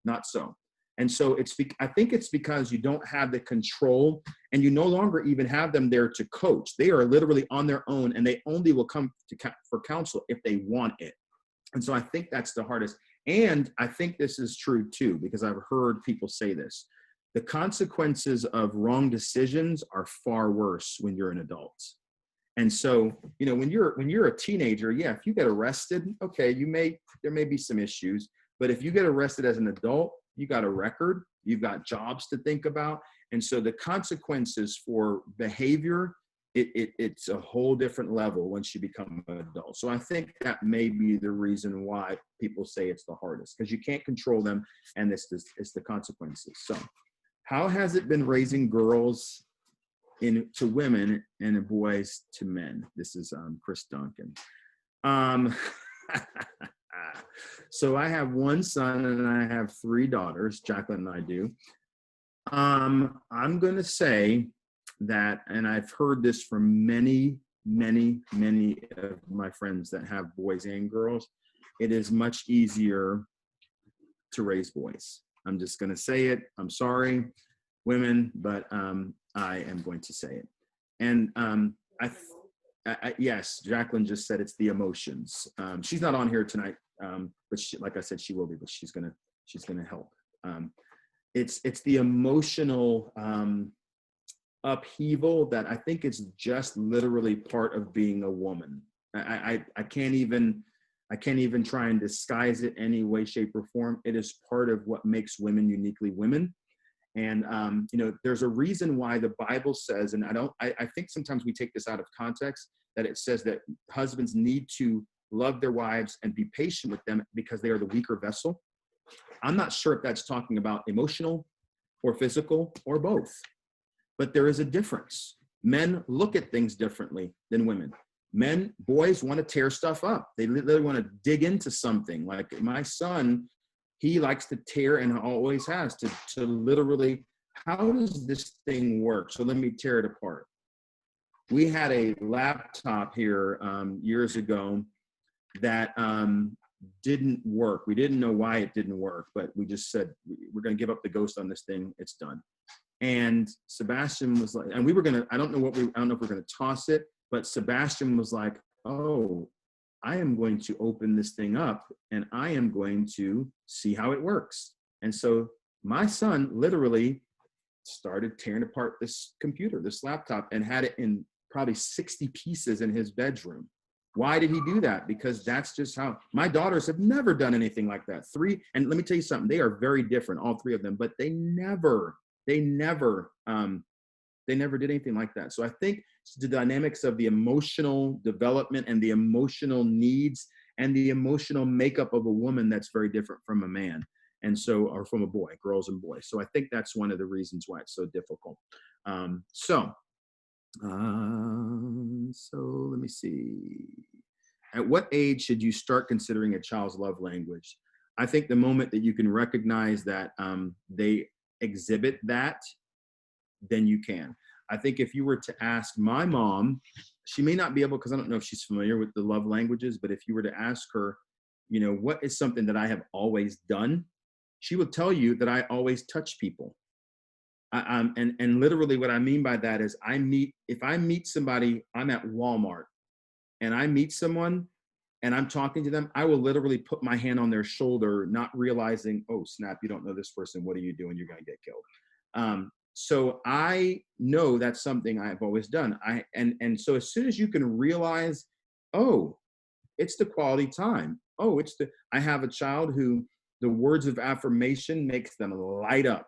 Not so. And so I think it's because you don't have the control, and you no longer even have them there to coach. They are literally on their own, and they only will come for counsel if they want it. And so I think that's the hardest. And I think this is true too, because I've heard people say this. The consequences of wrong decisions are far worse when you're an adult. And so, when you're a teenager, yeah, if you get arrested, okay, there may be some issues. But if you get arrested as an adult, you got a record, you've got jobs to think about. And so the consequences for behavior, it's a whole different level once you become an adult. So I think that may be the reason why people say it's the hardest, because you can't control them, and it's the consequences. So how has it been raising girls to women and boys to men? This is Chris Duncan. So I have one son and I have 3 daughters, Jacqueline and I do. I'm going to say that, and I've heard this from many, many, many of my friends that have boys and girls, it is much easier to raise boys. I'm just going to say it. I'm sorry, women, but I am going to say it. And yes, Jacqueline just said it's the emotions. She's not on here tonight, but like I said, she will be, but she's gonna help. It's the emotional upheaval that I think it's just literally part of being a woman. I can't even try and disguise it any way, shape, or form. It is part of what makes women uniquely women. And, there's a reason why the Bible says, and I think sometimes we take this out of context, that it says that husbands need to love their wives and be patient with them because they are the weaker vessel. I'm not sure if that's talking about emotional or physical or both, but there is a difference. Men look at things differently than women. Boys want to tear stuff up. They literally want to dig into something. Like my son, he likes to tear, and always has, to literally, how does this thing work? So let me tear it apart. We had a laptop here years ago that didn't work. We didn't know why it didn't work, but we just said, we're going to give up the ghost on this thing. It's done. And Sebastian was like, and we were going to, I don't know if we're going to toss it, but Sebastian was like, oh, I am going to open this thing up and I am going to see how it works. And so my son literally started tearing apart this computer, this laptop, and had it in probably 60 pieces in his bedroom. Why did he do that? Because that's just how my daughters have never done anything like that. And let me tell you something, they are very different, all three of them, but they never did anything like that. So I think the dynamics of the emotional development and the emotional needs and the emotional makeup of a woman that's very different from a man. And so, or from a boy, girls and boys. So I think that's one of the reasons why it's so difficult. So let me see. At what age should you start considering a child's love language? I think the moment that you can recognize that they exhibit that, then you can. I think if you were to ask my mom, she may not be able, because I don't know if she's familiar with the love languages, but if you were to ask her, what is something that I have always done? She will tell you that I always touch people. And literally what I mean by that is if I meet somebody, I'm at Walmart and I meet someone and I'm talking to them, I will literally put my hand on their shoulder, not realizing, oh snap, you don't know this person. What are you doing? You're going to get killed. So I know that's something I've always done. And so as soon as you can realize, oh, it's the quality time. Oh, I have a child who the words of affirmation makes them light up.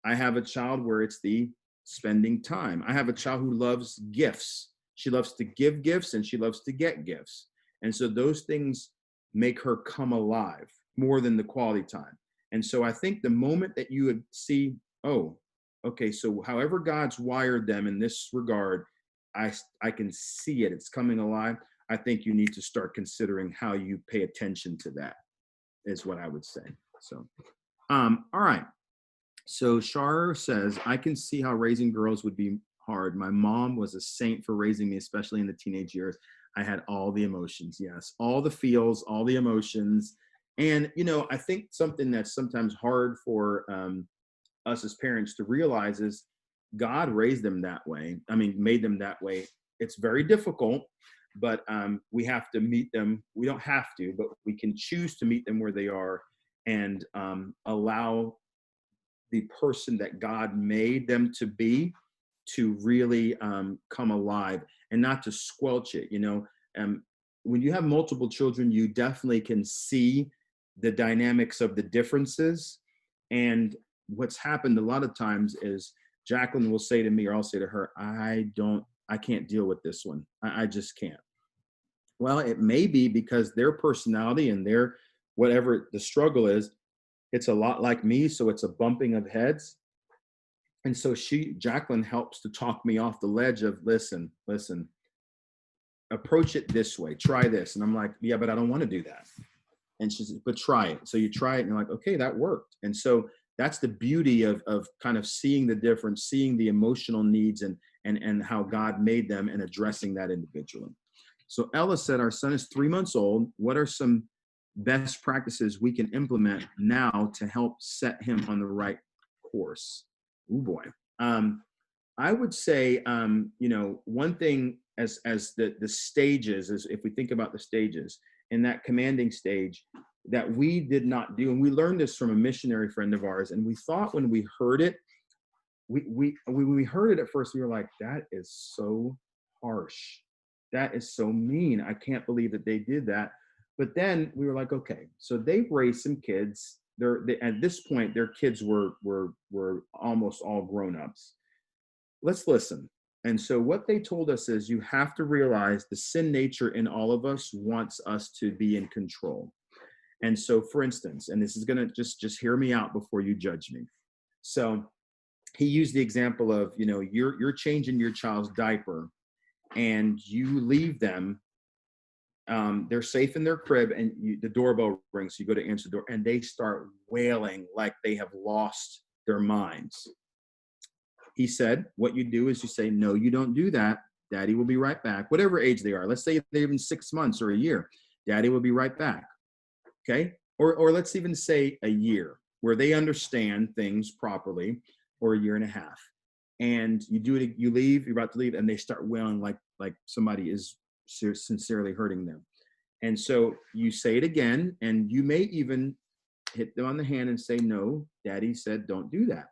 I have a child where it's the spending time. I have a child who loves gifts. She loves to give gifts and she loves to get gifts. And so those things make her come alive more than the quality time. And so I think the moment that you would see, oh, okay, so however God's wired them in this regard, I can see it. It's coming alive. I think you need to start considering how you pay attention to that, is what I would say. So, all right. So Shar says, I can see how raising girls would be hard. My mom was a saint for raising me, especially in the teenage years. I had all the emotions. Yes, all the feels, all the emotions. And, I think something that's sometimes hard for us as parents to realize is God raised them that way. I mean, made them that way. It's very difficult, but we have to meet them. We don't have to, but we can choose to meet them where they are and allow the person that God made them to be to really come alive and not to squelch it. When you have multiple children, you definitely can see the dynamics of the differences. And what's happened a lot of times is Jacqueline will say to me, or I'll say to her, I can't deal with this one. I just can't. Well, it may be because their personality and their, whatever the struggle is, it's a lot like me. So it's a bumping of heads. And so Jacqueline helps to talk me off the ledge of, listen, approach it this way, try this. And I'm like, yeah, but I don't want to do that. And she says, but try it. So you try it and you're like, okay, that worked. And so that's the beauty of kind of seeing the difference, seeing the emotional needs and how God made them and addressing that individually. So Ella said, our son is 3 months old. What are some best practices we can implement now to help set him on the right course? Oh boy. I would say, one thing as the stages, is if we think about the stages in that commanding stage that we did not do, and we learned this from a missionary friend of ours, and we thought when we heard it, when we heard it at first, we were like, that is so harsh. That is so mean. I can't believe that they did that. But then we were like, okay, so they've raised some kids. At this point, their kids were almost all grown-ups. Let's listen. And so what they told us is you have to realize the sin nature in all of us wants us to be in control. And so, for instance, and this is going to just hear me out before you judge me. So he used the example of, you're changing your child's diaper and you leave them. They're safe in their crib and the doorbell rings. So you go to answer the door and they start wailing like they have lost their minds. He said, what you do is you say, no, you don't do that. Daddy will be right back. Whatever age they are. Let's say they're even 6 months or a year. Daddy will be right back. Okay. Or let's even say a year where they understand things properly, or a year and a half. And you do it, you leave, you're about to leave, and they start wailing like somebody is sincerely hurting them. And so you say it again, and you may even hit them on the hand and say, no, Daddy said, don't do that.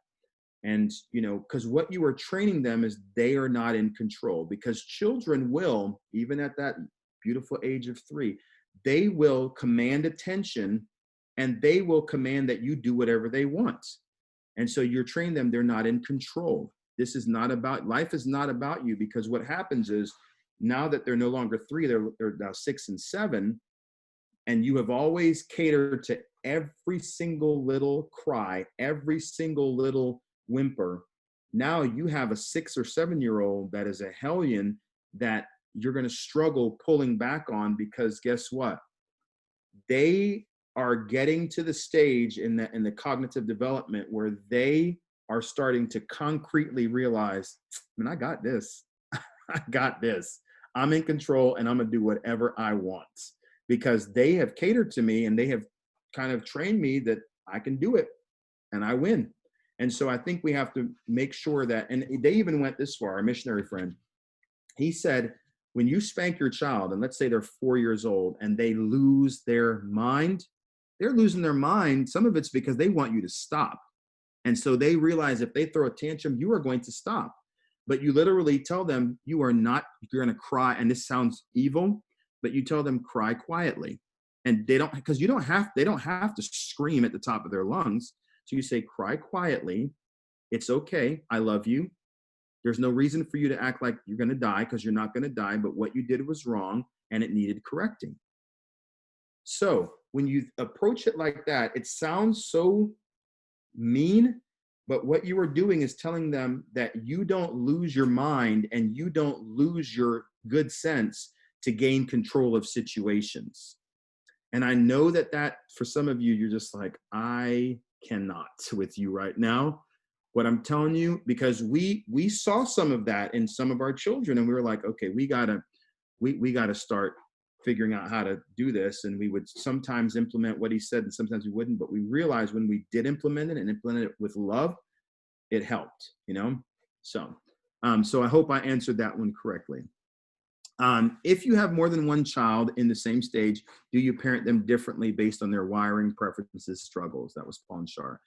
And, because what you are training them is they are not in control, because children will, even at that beautiful age of 3, they will command attention, and they will command that you do whatever they want. And so you're training them, they're not in control. This is not about, life is not about you, because what happens is, now that they're no longer 3, they're now 6 and 7, and you have always catered to every single little cry, every single little whimper. Now you have a 6 or 7-year-old that is a hellion that you're going to struggle pulling back on, because guess what? They are getting to the stage in the cognitive development where they are starting to concretely realize, man, I got this. I got this. I'm in control, and I'm going to do whatever I want, because they have catered to me, and they have kind of trained me that I can do it and I win. And so I think we have to make sure that, and they even went this far, our missionary friend, he said, when you spank your child, and let's say they're 4 years old and they lose their mind, they're losing their mind. Some of it's because they want you to stop. And so they realize if they throw a tantrum, you are going to stop. But you literally tell them, you are not, you're going to cry. And this sounds evil, but you tell them, cry quietly. And they don't, because they don't have to scream at the top of their lungs. So you say, cry quietly. It's okay. I love you. There's no reason for you to act like you're going to die, because you're not going to die. But what you did was wrong, and it needed correcting. So when you approach it like that, it sounds so mean, but what you are doing is telling them that you don't lose your mind and you don't lose your good sense to gain control of situations. And I know that for some of you, you're just like, I cannot with you right now. What I'm telling you, because we saw some of that in some of our children, and we were like, okay, we gotta start figuring out how to do this. And we would sometimes implement what he said, and sometimes we wouldn't. But we realized when we did implement it, and implement it with love, it helped. So I hope I answered that one correctly. If you have more than one child in the same stage, do you parent them differently based on their wiring, preferences, struggles? That was Paul Shar.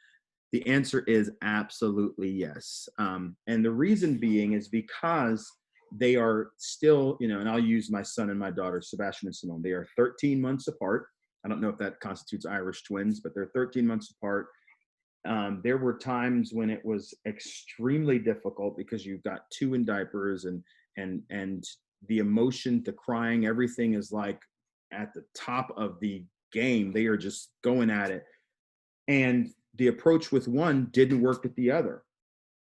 The answer is absolutely yes. And the reason being is because they are still, and I'll use my son and my daughter, Sebastian and Simone. They are 13 months apart. I don't know if that constitutes Irish twins, but they're 13 months apart. There were times when it was extremely difficult, because you've got 2 in diapers, and the emotion, the crying, everything is like at the top of the game. They are just going at it. And the approach with one didn't work with the other.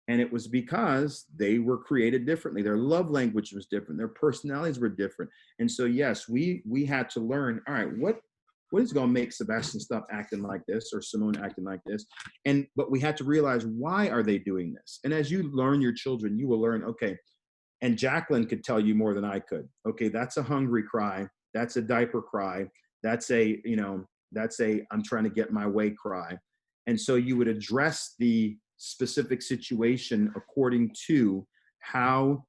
And it was because they were created differently. Their love language was different. Their personalities were different. And so, yes, we had to learn, all right, what is going to make Sebastian stop acting like this, or Simone acting like this? But we had to realize, why are they doing this? And as you learn your children, you will learn, okay, and Jacqueline could tell you more than I could. Okay, that's a hungry cry. That's a diaper cry. That's a I'm trying to get my way cry. And so you would address the specific situation according to how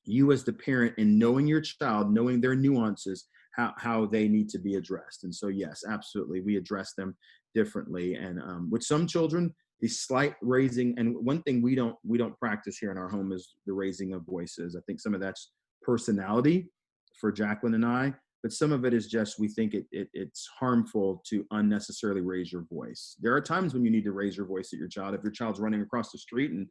you, as the parent, in knowing your child, knowing their nuances, how they need to be addressed. And so, yes, absolutely, we address them differently. And with some children, the slight raising, and one thing we don't practice here in our home is the raising of voices. I think some of that's personality for Jacqueline and I, but some of it is just, we think it's harmful to unnecessarily raise your voice. There are times when you need to raise your voice at your child. If your child's running across the street and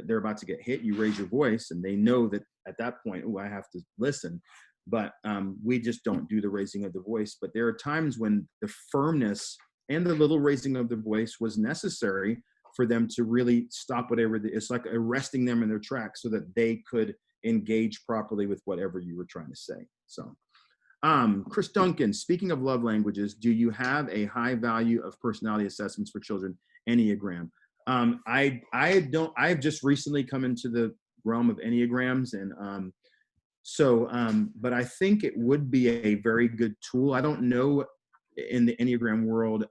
they're about to get hit, you raise your voice, and they know that at that point, I have to listen. But we just don't do the raising of the voice. But there are times when the firmness and the little raising of the voice was necessary for them to really stop whatever. It's like arresting them in their tracks so that they could engage properly with whatever you were trying to say. So, Chris Duncan, speaking of love languages, do you have a high value of personality assessments for children, Enneagram? I've just recently come into the realm of Enneagrams, and but I think it would be a very good tool. I don't know in the Enneagram world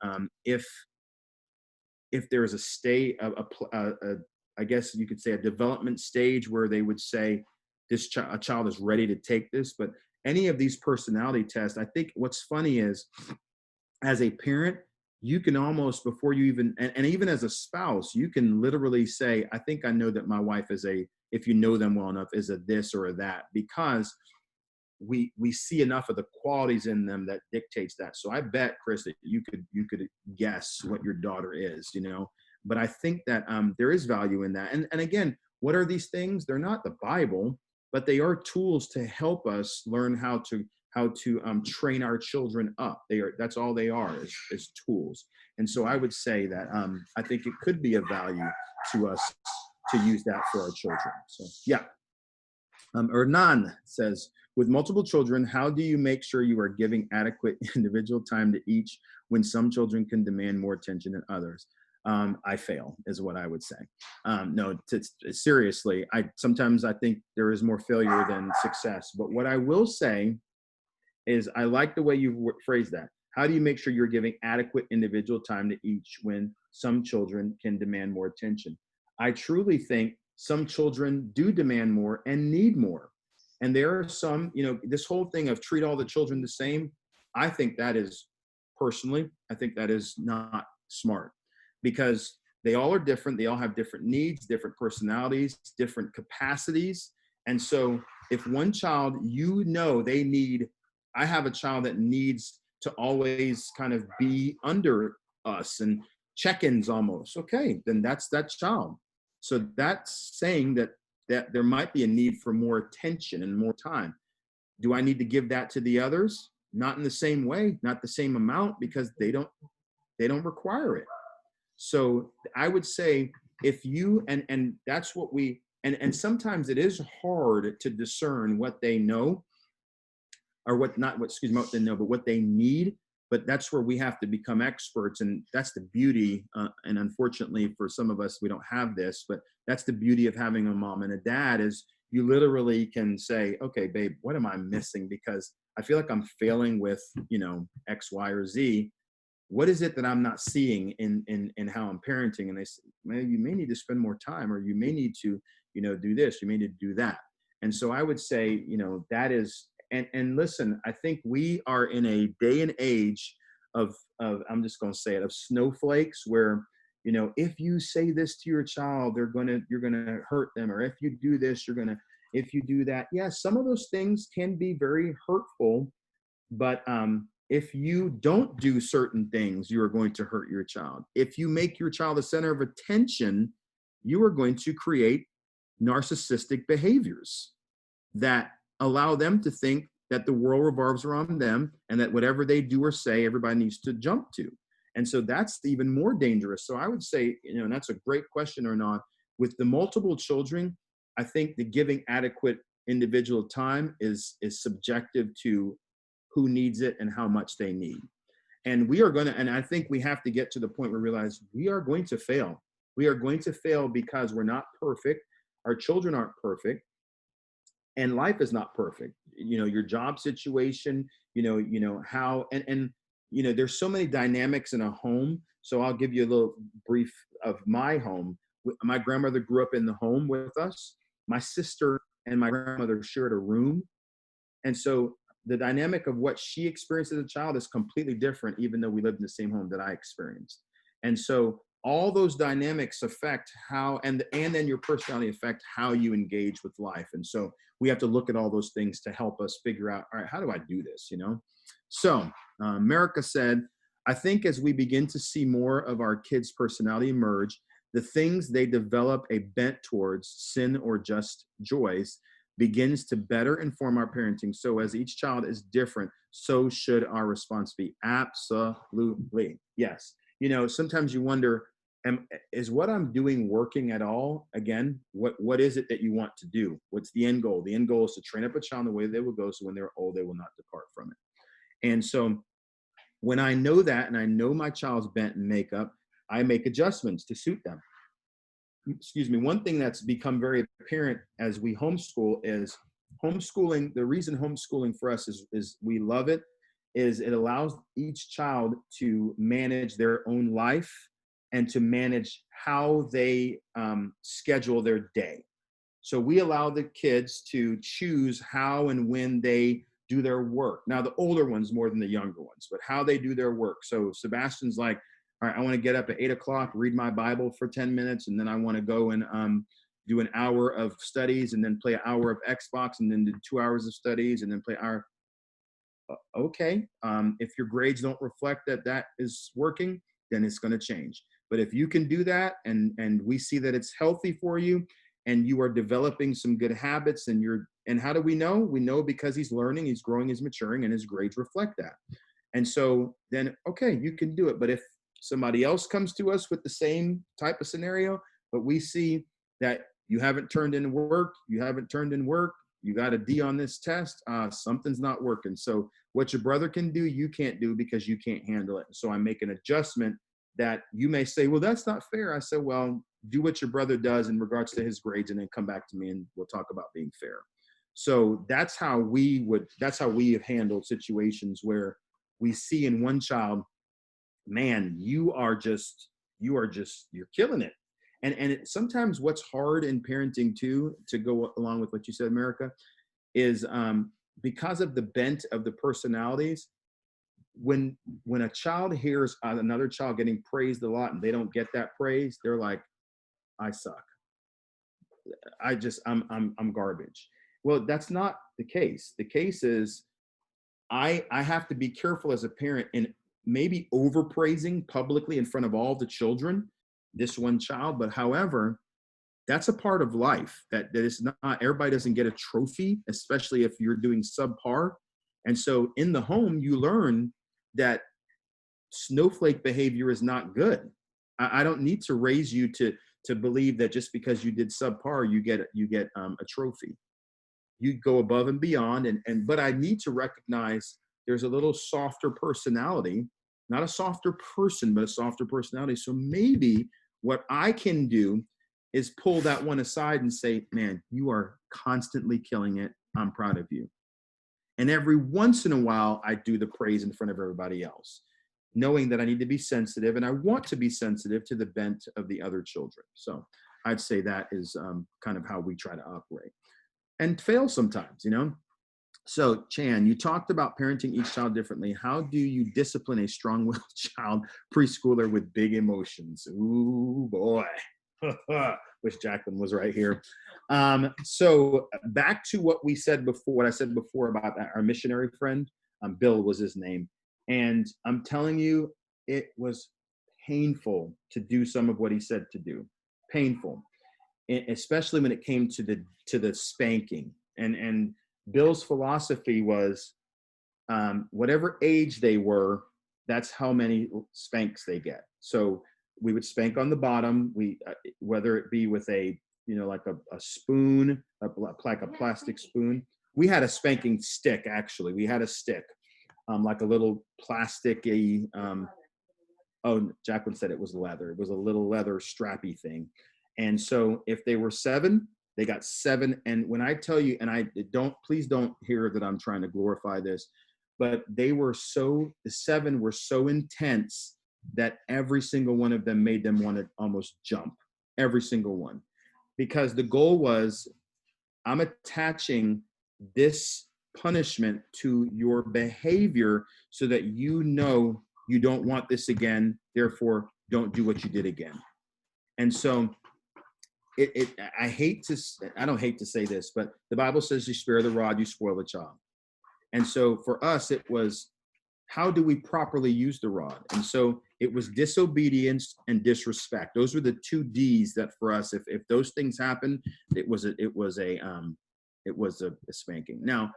if there's a state, I guess you could say a development stage where they would say a child is ready to take this. But any of these personality tests, I think what's funny is, as a parent, you can almost, before you even, and even as a spouse, you can literally say, I think I know that my wife is if you know them well enough, is a this or a that, because we see enough of the qualities in them that dictates that. So I bet, Chris, that you could guess what your daughter is, but I think that there is value in that. And again, what are these things? They're not the Bible, but they are tools to help us learn how to train our children up. That's all they are, is tools. And so I would say that I think it could be of value to us to use that for our children. So yeah. Hernan says, with multiple children, how do you make sure you are giving adequate individual time to each when some children can demand more attention than others? I fail, is what I would say. No, seriously, sometimes I think there is more failure than success. But what I will say is, I like the way you phrased that. How do you make sure you're giving adequate individual time to each when some children can demand more attention? I truly think some children do demand more and need more. And there are some, this whole thing of treat all the children the same, I think that is, personally, I think that is not smart, because they all are different. They all have different needs, different personalities, different capacities. And so if one child, they need, I have a child that needs to always kind of be under us and check-ins almost. Okay, then that's that child. So that's saying that there might be a need for more attention and more time. Do I need to give that to the others? Not in the same way, not the same amount, because they don't require it. So I would say, if you, and that's what and sometimes it is hard to discern what they know, or what they know, but what they need. But that's where we have to become experts. And that's the beauty. And unfortunately for some of us, we don't have this, but that's the beauty of having a mom and a dad, is you literally can say, okay, babe, what am I missing? Because I feel like I'm failing with, X, Y, or Z. What is it that I'm not seeing in how I'm parenting? And they say, well, you may need to spend more time, or you may need to, do this, you may need to do that. And so I would say, that is, and listen, I think we are in a day and age of I'm just going to say it, of snowflakes, where, if you say this to your child, you're going to hurt them. Or if you do this, if you do that. Yes, some of those things can be very hurtful, but if you don't do certain things, you are going to hurt your child. If you make your child the center of attention, you are going to create narcissistic behaviors that allow them to think that the world revolves around them, and that whatever they do or say, everybody needs to jump to. And so that's even more dangerous. So I would say, and that's a great question, or not. With the multiple children, I think the giving adequate individual time is subjective to who needs it and how much they need. And I think we have to get to the point where we realize we are going to fail. We are going to fail because we're not perfect. Our children aren't perfect. And life is not perfect. Your job situation, how, and there's so many dynamics in a home. So I'll give you a little brief of my home. My grandmother grew up in the home with us. My sister and my grandmother shared a room. And so the dynamic of what she experienced as a child is completely different, even though we lived in the same home that I experienced. And so all those dynamics affect how, and then your personality affect how you engage with life. And so we have to look at all those things to help us figure out, all right, how do I do this? So America said, I think as we begin to see more of our kids' personality emerge, the things they develop a bent towards, sin or just joys, begins to better inform our parenting. So as each child is different, so should our response be. Absolutely. Yes. Sometimes you wonder, is what I'm doing working at all? Again, what is it that you want to do? What's the end goal? The end goal is to train up a child in the way they will go, so when they're old, they will not depart from it. And so when I know that, and I know my child's bent and makeup, I make adjustments to suit them. Excuse me. One thing that's become very apparent as we homeschool is homeschooling. The reason homeschooling for us is we love it, is it allows each child to manage their own life and to manage how they schedule their day. So we allow the kids to choose how and when they do their work. Now, the older ones more than the younger ones, but how they do their work. So Sebastian's like, all right, I want to get up at 8 o'clock, read my Bible for 10 minutes, and then I want to go and do an hour of studies, and then play an hour of Xbox, and then do 2 hours of studies, and then play an hour. Okay, if your grades don't reflect that that is working, then it's going to change. But if you can do that, and we see that it's healthy for you, and you are developing some good habits, and how do we know? We know because he's learning, he's growing, he's maturing, and his grades reflect that. And so then, okay, you can do it. But if somebody else comes to us with the same type of scenario, but we see that you haven't turned in work, you got a D on this test, something's not working. So what your brother can do, you can't do because you can't handle it. So I make an adjustment that you may say, well, that's not fair. I said, well, do what your brother does in regards to his grades, and then come back to me and we'll talk about being fair. So that's how we have handled situations where we see in one child, man, you're killing it. And sometimes what's hard in parenting too, to go along with what you said, America, is because of the bent of the personalities. When a child hears another child getting praised a lot and they don't get that praise, they're like, I suck. I'm garbage. Well, that's not the case. The case is I have to be careful as a parent in maybe overpraising publicly in front of all the children, this one child. But however, that's a part of life that is not, everybody doesn't get a trophy, especially if you're doing subpar. And so in the home, you learn that snowflake behavior is not good. I don't need to raise you to believe that just because you did subpar, you get a trophy. You go above and beyond, but I need to recognize there's a little softer personality, not a softer person, but a softer personality. So maybe what I can do is pull that one aside and say, man, you are constantly killing it. I'm proud of you. And every once in a while, I do the praise in front of everybody else, knowing that I need to be sensitive, and I want to be sensitive to the bent of the other children. So I'd say that is kind of how we try to operate, and fail sometimes, you know? So Chan, you talked about parenting each child differently. How do you discipline a strong-willed child, preschooler with big emotions? Ooh, boy. Wish Jacqueline was right here. So back to what I said before about our missionary friend, Bill was his name. And I'm telling you, it was painful to do some of what he said to do. Painful, especially when it came to the spanking. And Bill's philosophy was, whatever age they were, that's how many spanks they get. So we would spank on the bottom. Whether it be with a like a spoon, like a plastic spoon. We had a spanking stick. Actually, we had a stick, like a little plasticky. Oh, Jacqueline said it was leather. It was a little leather strappy thing. And so if they were 7, they got 7. And when I tell you, and please don't hear that I'm trying to glorify this, but the 7 were so intense that every single one of them made them want to almost jump. Every single one. Because the goal was, I'm attaching this punishment to your behavior so that you know you don't want this again, therefore don't do what you did again. And so I don't hate to say this, but the Bible says you spare the rod, you spoil the child. And so for us, it was, how do we properly use the rod? And so it was disobedience and disrespect. Those were the 2 D's that for us, if those things happen, it was a spanking. Now,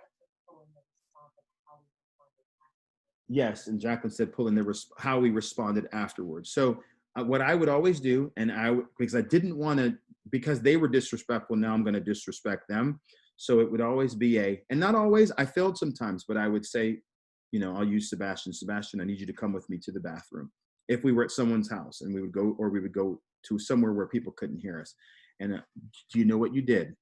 yes, and Jacqueline said pulling how we responded afterwards. So what I would always do, because I didn't want to, because they were disrespectful, now I'm going to disrespect them. So it would always be and not always, I failed sometimes, but I would say, I'll use Sebastian. Sebastian, I need you to come with me to the bathroom. If we were at someone's house and we would go to somewhere where people couldn't hear us. And do you know what you did?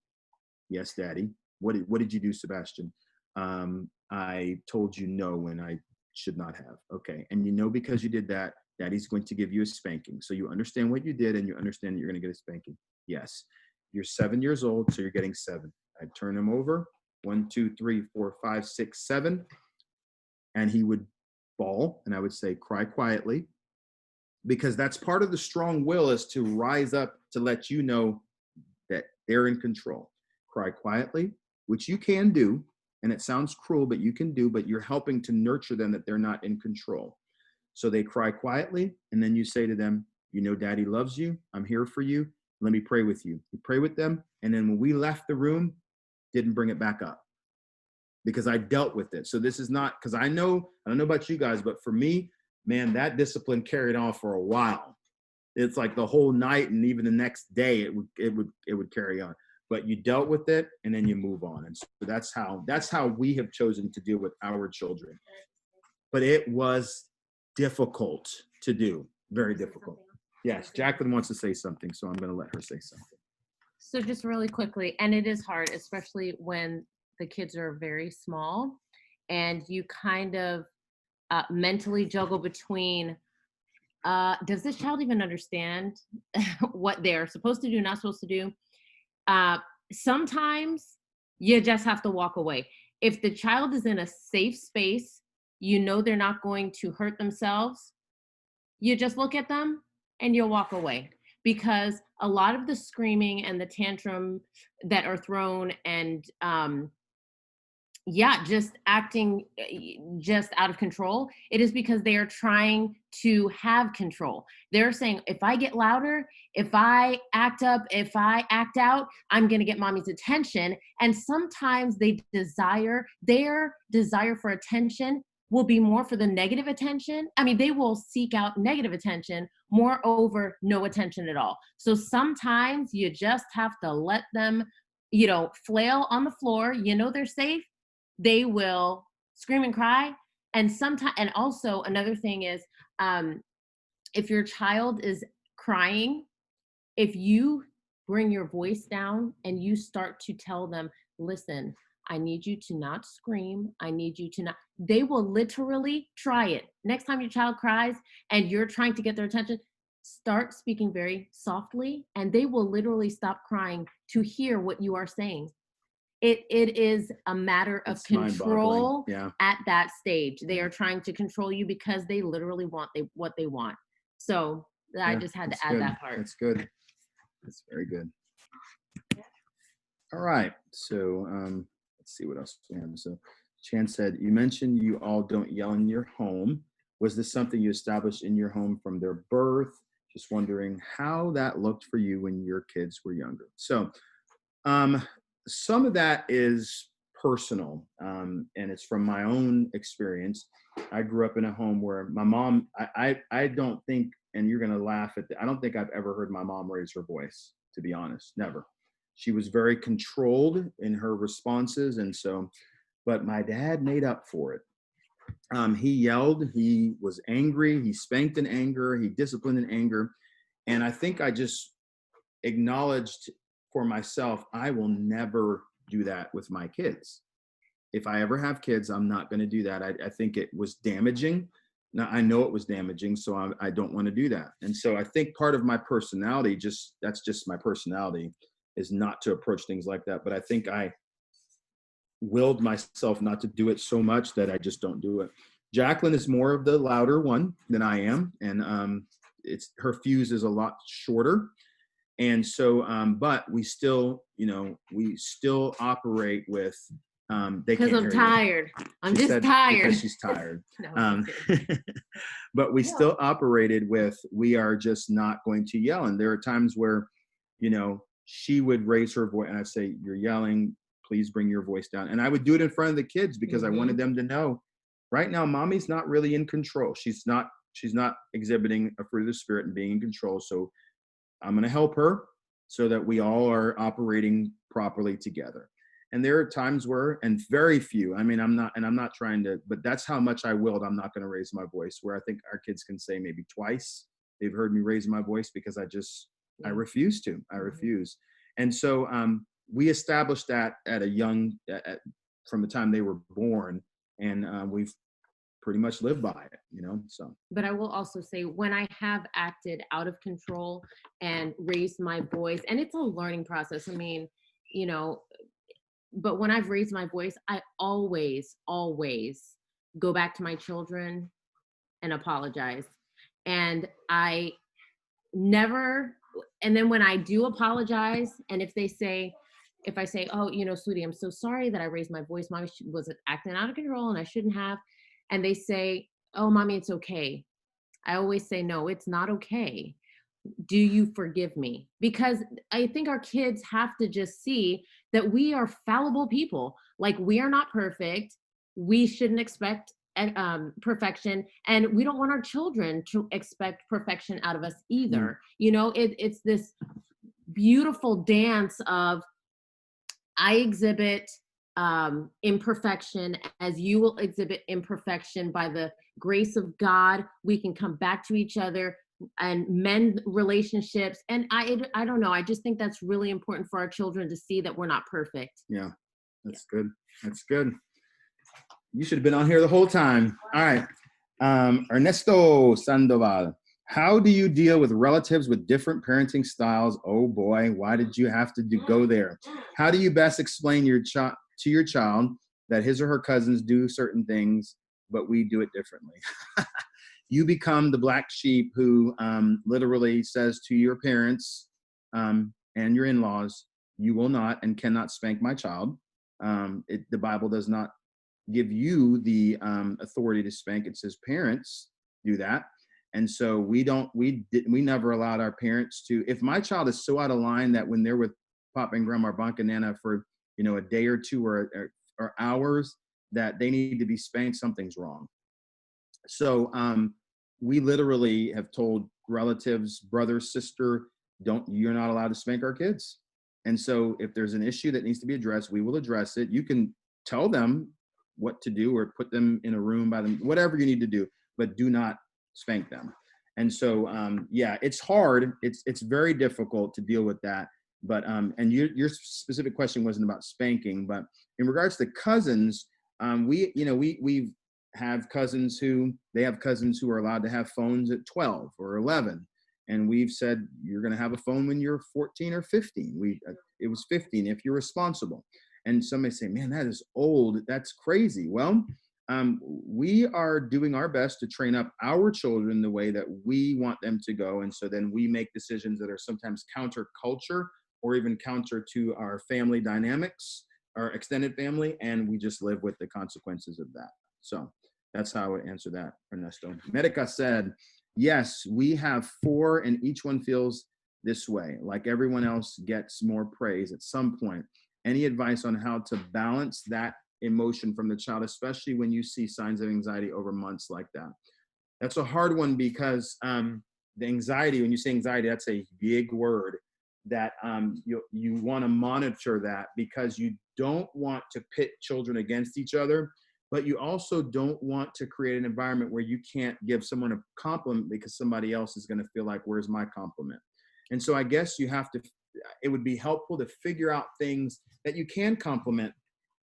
Yes, Daddy. What did you do, Sebastian? I told you no when I should not have. Okay. And because you did that, Daddy's going to give you a spanking. So you understand what you did and you understand that you're going to get a spanking. Yes. You're 7 years old, so you're getting 7. I'd turn him over. 1, 2, 3, 4, 5, 6, 7. And he would bawl, and I would say, cry quietly. because that's part of the strong will, is to rise up to let you know that they're in control. Cry quietly, which you can do, and it sounds cruel, but you can do, but you're helping to nurture them that they're not in control. So they cry quietly, and then you say to them, you know, Daddy loves you. I'm here for you. Let me pray with you. You pray with them, and then when we left the room, didn't bring it back up because I dealt with it. So this is not, because I don't know about you guys, but for me, man, that discipline carried on for a while. It's like the whole night, and even the next day, it would carry on. But you dealt with it, and then you move on. And so that's how we have chosen to deal with our children. But it was difficult to do, very difficult. Yes, Jacqueline wants to say something, so I'm going to let her say something. So just really quickly, and it is hard, especially when the kids are very small, and you kind of mentally juggle between, does this child even understand what they're supposed to do, not supposed to do? Sometimes you just have to walk away. If the child is in a safe space, you know they're not going to hurt themselves, you just look at them and you'll walk away. Because a lot of the screaming and the tantrum that are thrown, and just acting just out of control, it is because they are trying to have control. They're saying, if I get louder, if I act up, if I act out, I'm going to get mommy's attention. And sometimes their desire for attention will be more for the negative attention. I mean, they will seek out negative attention more over no attention at all. So sometimes you just have to let them, flail on the floor. You know they're safe. They will scream and cry. And also another thing is, if your child is crying, if you bring your voice down and you start to tell them, listen, I need you to not scream. I need you to not, they will literally try it. Next time your child cries and you're trying to get their attention, start speaking very softly, and they will literally stop crying to hear what you are saying. It is a matter of control. At that stage. They are trying to control you because they literally want what they want. So I just had to add that part. That's good. That's very good. All right. So let's see what else we have. So Chan said, you mentioned you all don't yell in your home. Was this something you established in your home from their birth? Just wondering how that looked for you when your kids were younger. So some of that is personal, and it's from my own experience. I grew up in a home where my mom, I don't think, and you're going to laugh at I don't think I've ever heard my mom raise her voice, to be honest, never. She was very controlled in her responses. And so, but my dad made up for it. He yelled, he was angry, he spanked in anger, he disciplined in anger. And I think I just acknowledged for myself, I will never do that with my kids. If I ever have kids, I'm not going to do that. I think it was damaging. Now, I know it was damaging, so I don't want to do that. And so I think part of my personality, that's just my personality, is not to approach things like that. But I think I willed myself not to do it so much that I just don't do it. Jacqueline is more of the louder one than I am. And her fuse is a lot shorter. And so, but we still operate with, because I'm tired. I'm just tired. Because she's tired. But we still operated with, we are just not going to yell. And there are times where, she would raise her voice and I'd say, you're yelling, please bring your voice down. And I would do it in front of the kids because I wanted them to know, right now, mommy's not really in control. She's not exhibiting a fruit of the spirit and being in control. So I'm going to help her so that we all are operating properly together. And there are times where, and very few, I'm not trying to, but that's how much I willed. I'm not going to raise my voice, where I think our kids can say maybe twice they've heard me raise my voice because I refuse to. I refuse. And so we established that at a young, from the time they were born, and we've pretty much lived by it, so. But I will also say, when I have acted out of control and raised my voice, and it's a learning process. I mean, but when I've raised my voice, I always go back to my children and apologize. And I never, and then when I do apologize, and if I say, oh, sweetie, I'm so sorry that I raised my voice. Mommy was acting out of control and I shouldn't have. And they say, oh, mommy, it's okay. I always say, no, it's not okay. Do you forgive me? Because I think our kids have to just see that we are fallible people. Like, we are not perfect. We shouldn't expect perfection, and we don't want our children to expect perfection out of us either. It's this beautiful dance of, I exhibit imperfection as you will exhibit imperfection. By the grace of God, we can come back to each other and mend relationships. And I don't know. I just think that's really important for our children to see that we're not perfect. Yeah, that's good. That's good. You should have been on here the whole time. All right. Ernesto Sandoval. How do you deal with relatives with different parenting styles? Oh boy, why did you have to go there? How do you best explain to your child that his or her cousins do certain things, but we do it differently? You become the black sheep who literally says to your parents and your in-laws, you will not and cannot spank my child. The Bible does not give you the authority to spank. It says parents do that. And so we never allowed our parents to. If my child is so out of line that when they're with Pop and Grandma, Bonk and Nana for a day or two or hours, that they need to be spanked, something's wrong. So we literally have told relatives, brother, sister, you're not allowed to spank our kids. And so if there's an issue that needs to be addressed, we will address it. You can tell them what to do or put them in a room by them, whatever you need to do, but do not spank them. And so, it's hard. It's very difficult to deal with that. But, and your specific question wasn't about spanking, but in regards to cousins, we have cousins who are allowed to have phones at 12 or 11. And we've said, you're going to have a phone when you're 14 or 15. It was 15 if you're responsible. And some may say, man, that is old. That's crazy. Well, we are doing our best to train up our children the way that we want them to go. And so then we make decisions that are sometimes counterculture or even counter to our family dynamics, our extended family, and we just live with the consequences of that. So that's how I would answer that, Ernesto. Medica said, yes, we have 4 and each one feels this way. Like everyone else gets more praise at some point. Any advice on how to balance that emotion from the child, especially when you see signs of anxiety over months like that? That's a hard one because the anxiety, when you say anxiety, that's a big word that you want to monitor that because you don't want to pit children against each other, but you also don't want to create an environment where you can't give someone a compliment because somebody else is going to feel like, where's my compliment? And so I guess it would be helpful to figure out things that you can compliment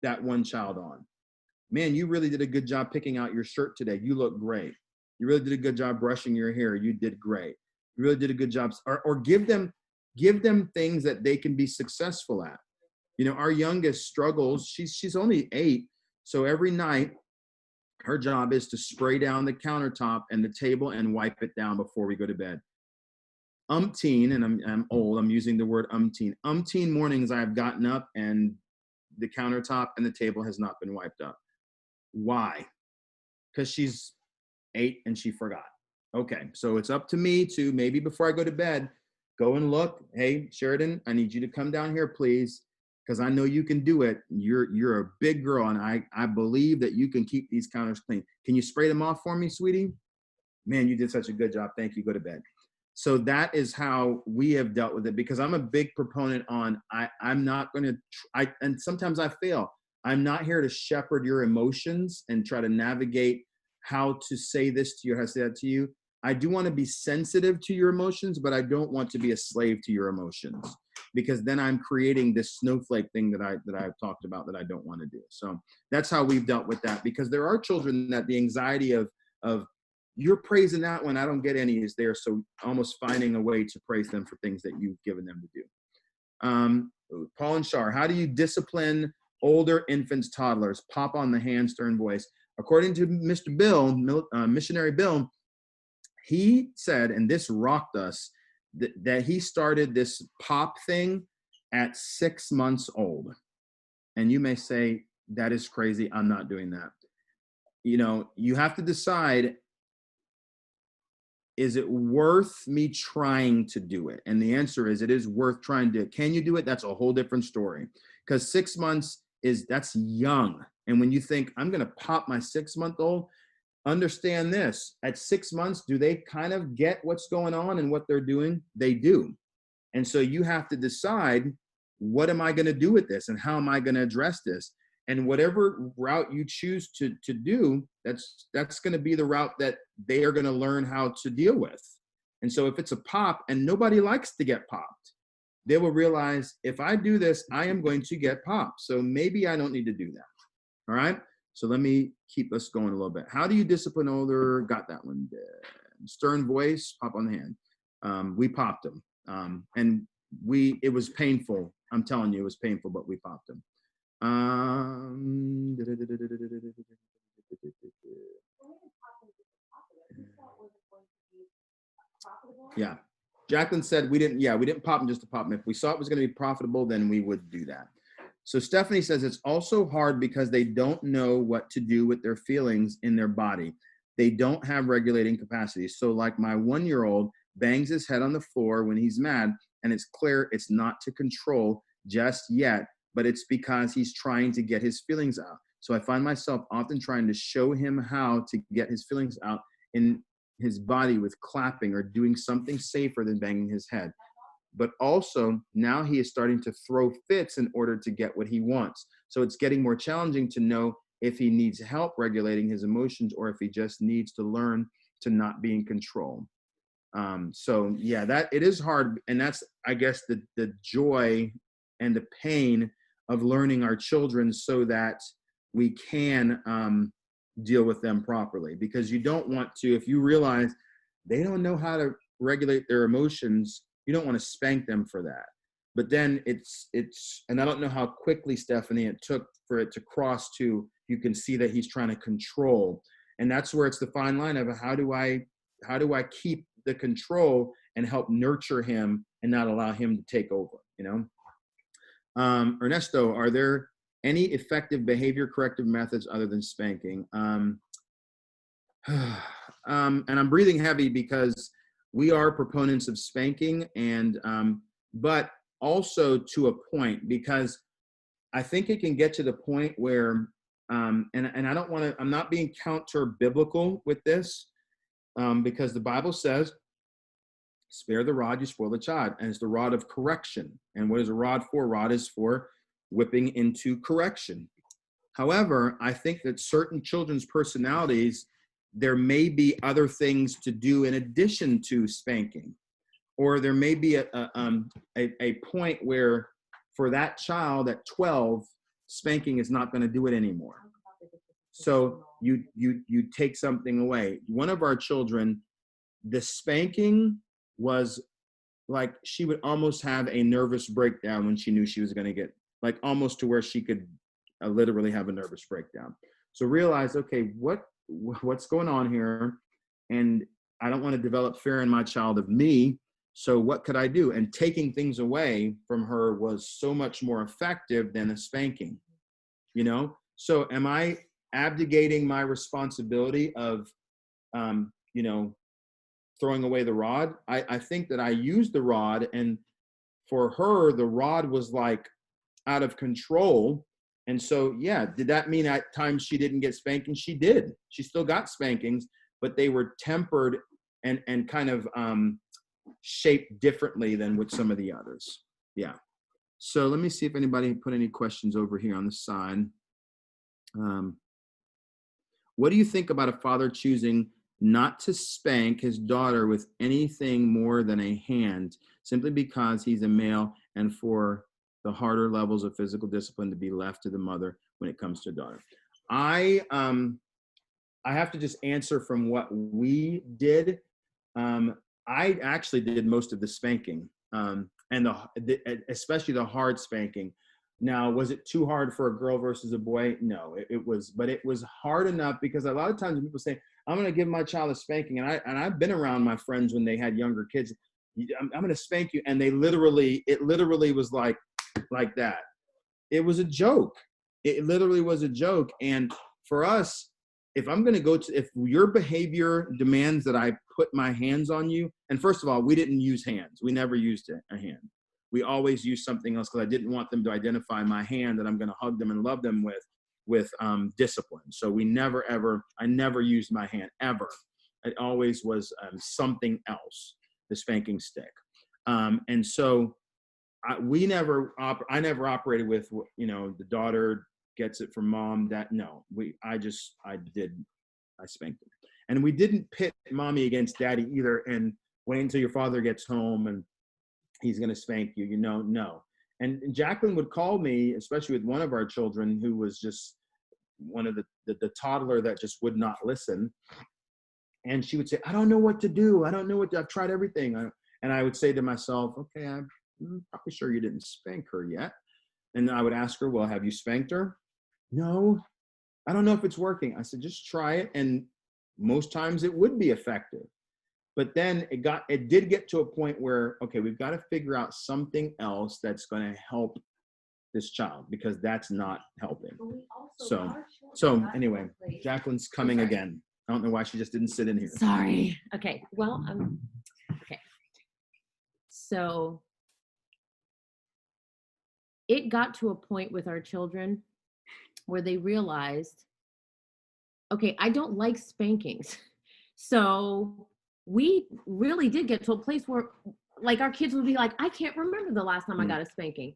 that one child on. Man, you really did a good job picking out your shirt today. You look great. You really did a good job brushing your hair. You did great. You really did a good job. Or give them things that they can be successful at. Our youngest struggles. She's only 8. So every night, her job is to spray down the countertop and the table and wipe it down before we go to bed. Umpteen, and I'm old, I'm using the word umpteen mornings I've gotten up and the countertop and the table has not been wiped up. Why? Because she's 8 and she forgot. Okay, so it's up to me to maybe before I go to bed, go and look. Hey, Sheridan, I need you to come down here, please, because I know you can do it. You're a big girl, and I believe that you can keep these counters clean. Can you spray them off for me, sweetie? Man, you did such a good job. Thank you. Go to bed. So that is how we have dealt with it, because I'm a big proponent on I'm not going to, and sometimes I fail. I'm not here to shepherd your emotions and try to navigate how to say this to you, how to say that to you. I do want to be sensitive to your emotions, but I don't want to be a slave to your emotions, because then I'm creating this snowflake thing that I've talked about that I don't want to do. So that's how we've dealt with that, because there are children that the anxiety of you're praising that one, I don't get any is there. So almost finding a way to praise them for things that you've given them to do. Paul and Shar, how do you discipline older infants, toddlers? Pop on the hand, stern voice. According to Mr. Bill, Missionary Bill, he said, and this rocked us, that he started this pop thing at 6 months old. And you may say, that is crazy. I'm not doing that. You have to decide, is it worth me trying to do it? And the answer is, it is worth trying to. Can you do it? That's a whole different story, because 6 months that's young. And when you think, I'm going to pop my 6-month-old, understand this: at 6 months, do they kind of get what's going on and what they're doing? They do. And so you have to decide, what am I going to do with this, and how am I going to address this? And whatever route you choose to do, that's going to be the route that they are going to learn how to deal with. And so if it's a pop, and nobody likes to get popped, they will realize, if I do this, I am going to get popped. So maybe I don't need to do that. All right. So let me keep us going a little bit. How do you discipline older? Got that one. Stern voice, pop on the hand. We popped them. And it was painful. I'm telling you, it was painful, but we popped them. Yeah. Jacqueline said we didn't pop them just to pop them. If we saw it was going to be profitable, then we would do that. So Stephanie says it's also hard because they don't know what to do with their feelings in their body. They don't have regulating capacity. So like my 1-year-old bangs his head on the floor when he's mad, and it's clear it's not to control just yet, but it's because he's trying to get his feelings out. So I find myself often trying to show him how to get his feelings out in his body with clapping or doing something safer than banging his head. But also now he is starting to throw fits in order to get what he wants. So it's getting more challenging to know if he needs help regulating his emotions or if he just needs to learn to not be in control. So yeah, that it is hard. And that's, I guess, the joy and the pain of learning our children so that we can deal with them properly. Because you don't want to, if you realize they don't know how to regulate their emotions, you don't want to spank them for that. But then it's, and I don't know how quickly, Stephanie, it took for it to cross to, you can see that he's trying to control. And that's where it's the fine line of how do I keep the control and help nurture him and not allow him to take over, Ernesto, are there any effective behavior corrective methods other than spanking? And I'm breathing heavy because we are proponents of spanking, and but also to a point, because I think it can get to the point where, and I don't want to, I'm not being counter biblical with this, because the Bible says, spare the rod, you spoil the child, and it's the rod of correction. And what is a rod for? Rod is for whipping into correction. However, I think that certain children's personalities, there may be other things to do in addition to spanking, or there may be a point where for that child at 12, spanking is not going to do it anymore. So you take something away. One of our children, the spanking was like she would almost have a nervous breakdown when she knew she was going to get, like, almost to where she could literally have a nervous breakdown. So realize, okay, what's going on here? And I don't want to develop fear in my child of me. So what could I do? And taking things away from her was so much more effective than a spanking, So am I abdicating my responsibility of, throwing away the rod? I think that I used the rod, and for her, the rod was like out of control. And so, yeah, did that mean at times she didn't get spanking? She did. She still got spankings, but they were tempered and kind of shaped differently than with some of the others. Yeah. So let me see if anybody put any questions over here on the side. What do you think about a father choosing not to spank his daughter with anything more than a hand, simply because he's a male, and for the harder levels of physical discipline to be left to the mother when it comes to a daughter? I have to just answer from what we did. I actually did most of the spanking, and especially the hard spanking. Now, was it too hard for a girl versus a boy? No, it was, but it was hard enough, because a lot of times when people say, I'm going to give my child a spanking. And I've been around my friends when they had younger kids. I'm going to spank you. And it literally was like that. It was a joke. It literally was a joke. And for us, if your behavior demands that I put my hands on you, and first of all, we didn't use hands. We never used a hand. We always used something else because I didn't want them to identify my hand that I'm going to hug them and love them with discipline. So I never used my hand ever. It always was something else, the spanking stick. And so I never operated with, the daughter gets it from mom, I spanked them. And we didn't pit mommy against daddy either and wait until your father gets home and he's going to spank you, no. And Jacqueline would call me, especially with one of our children who was just one of the toddler that just would not listen. And she would say, I don't know what to do. I've tried everything. And I would say to myself, okay, I'm probably sure you didn't spank her yet. And I would ask her, well, have you spanked her? No, I don't know if it's working. I said, just try it. And most times it would be effective. But then it did get to a point where, okay, we've got to figure out something else that's going to help this child because that's not helping. So anyway, Jacqueline's coming again. I don't know why she just didn't sit in here. Sorry. Okay. Well, okay. So it got to a point with our children where they realized, okay, I don't like spankings. So we really did get to a place where like our kids would be like, I can't remember the last time I got a spanking,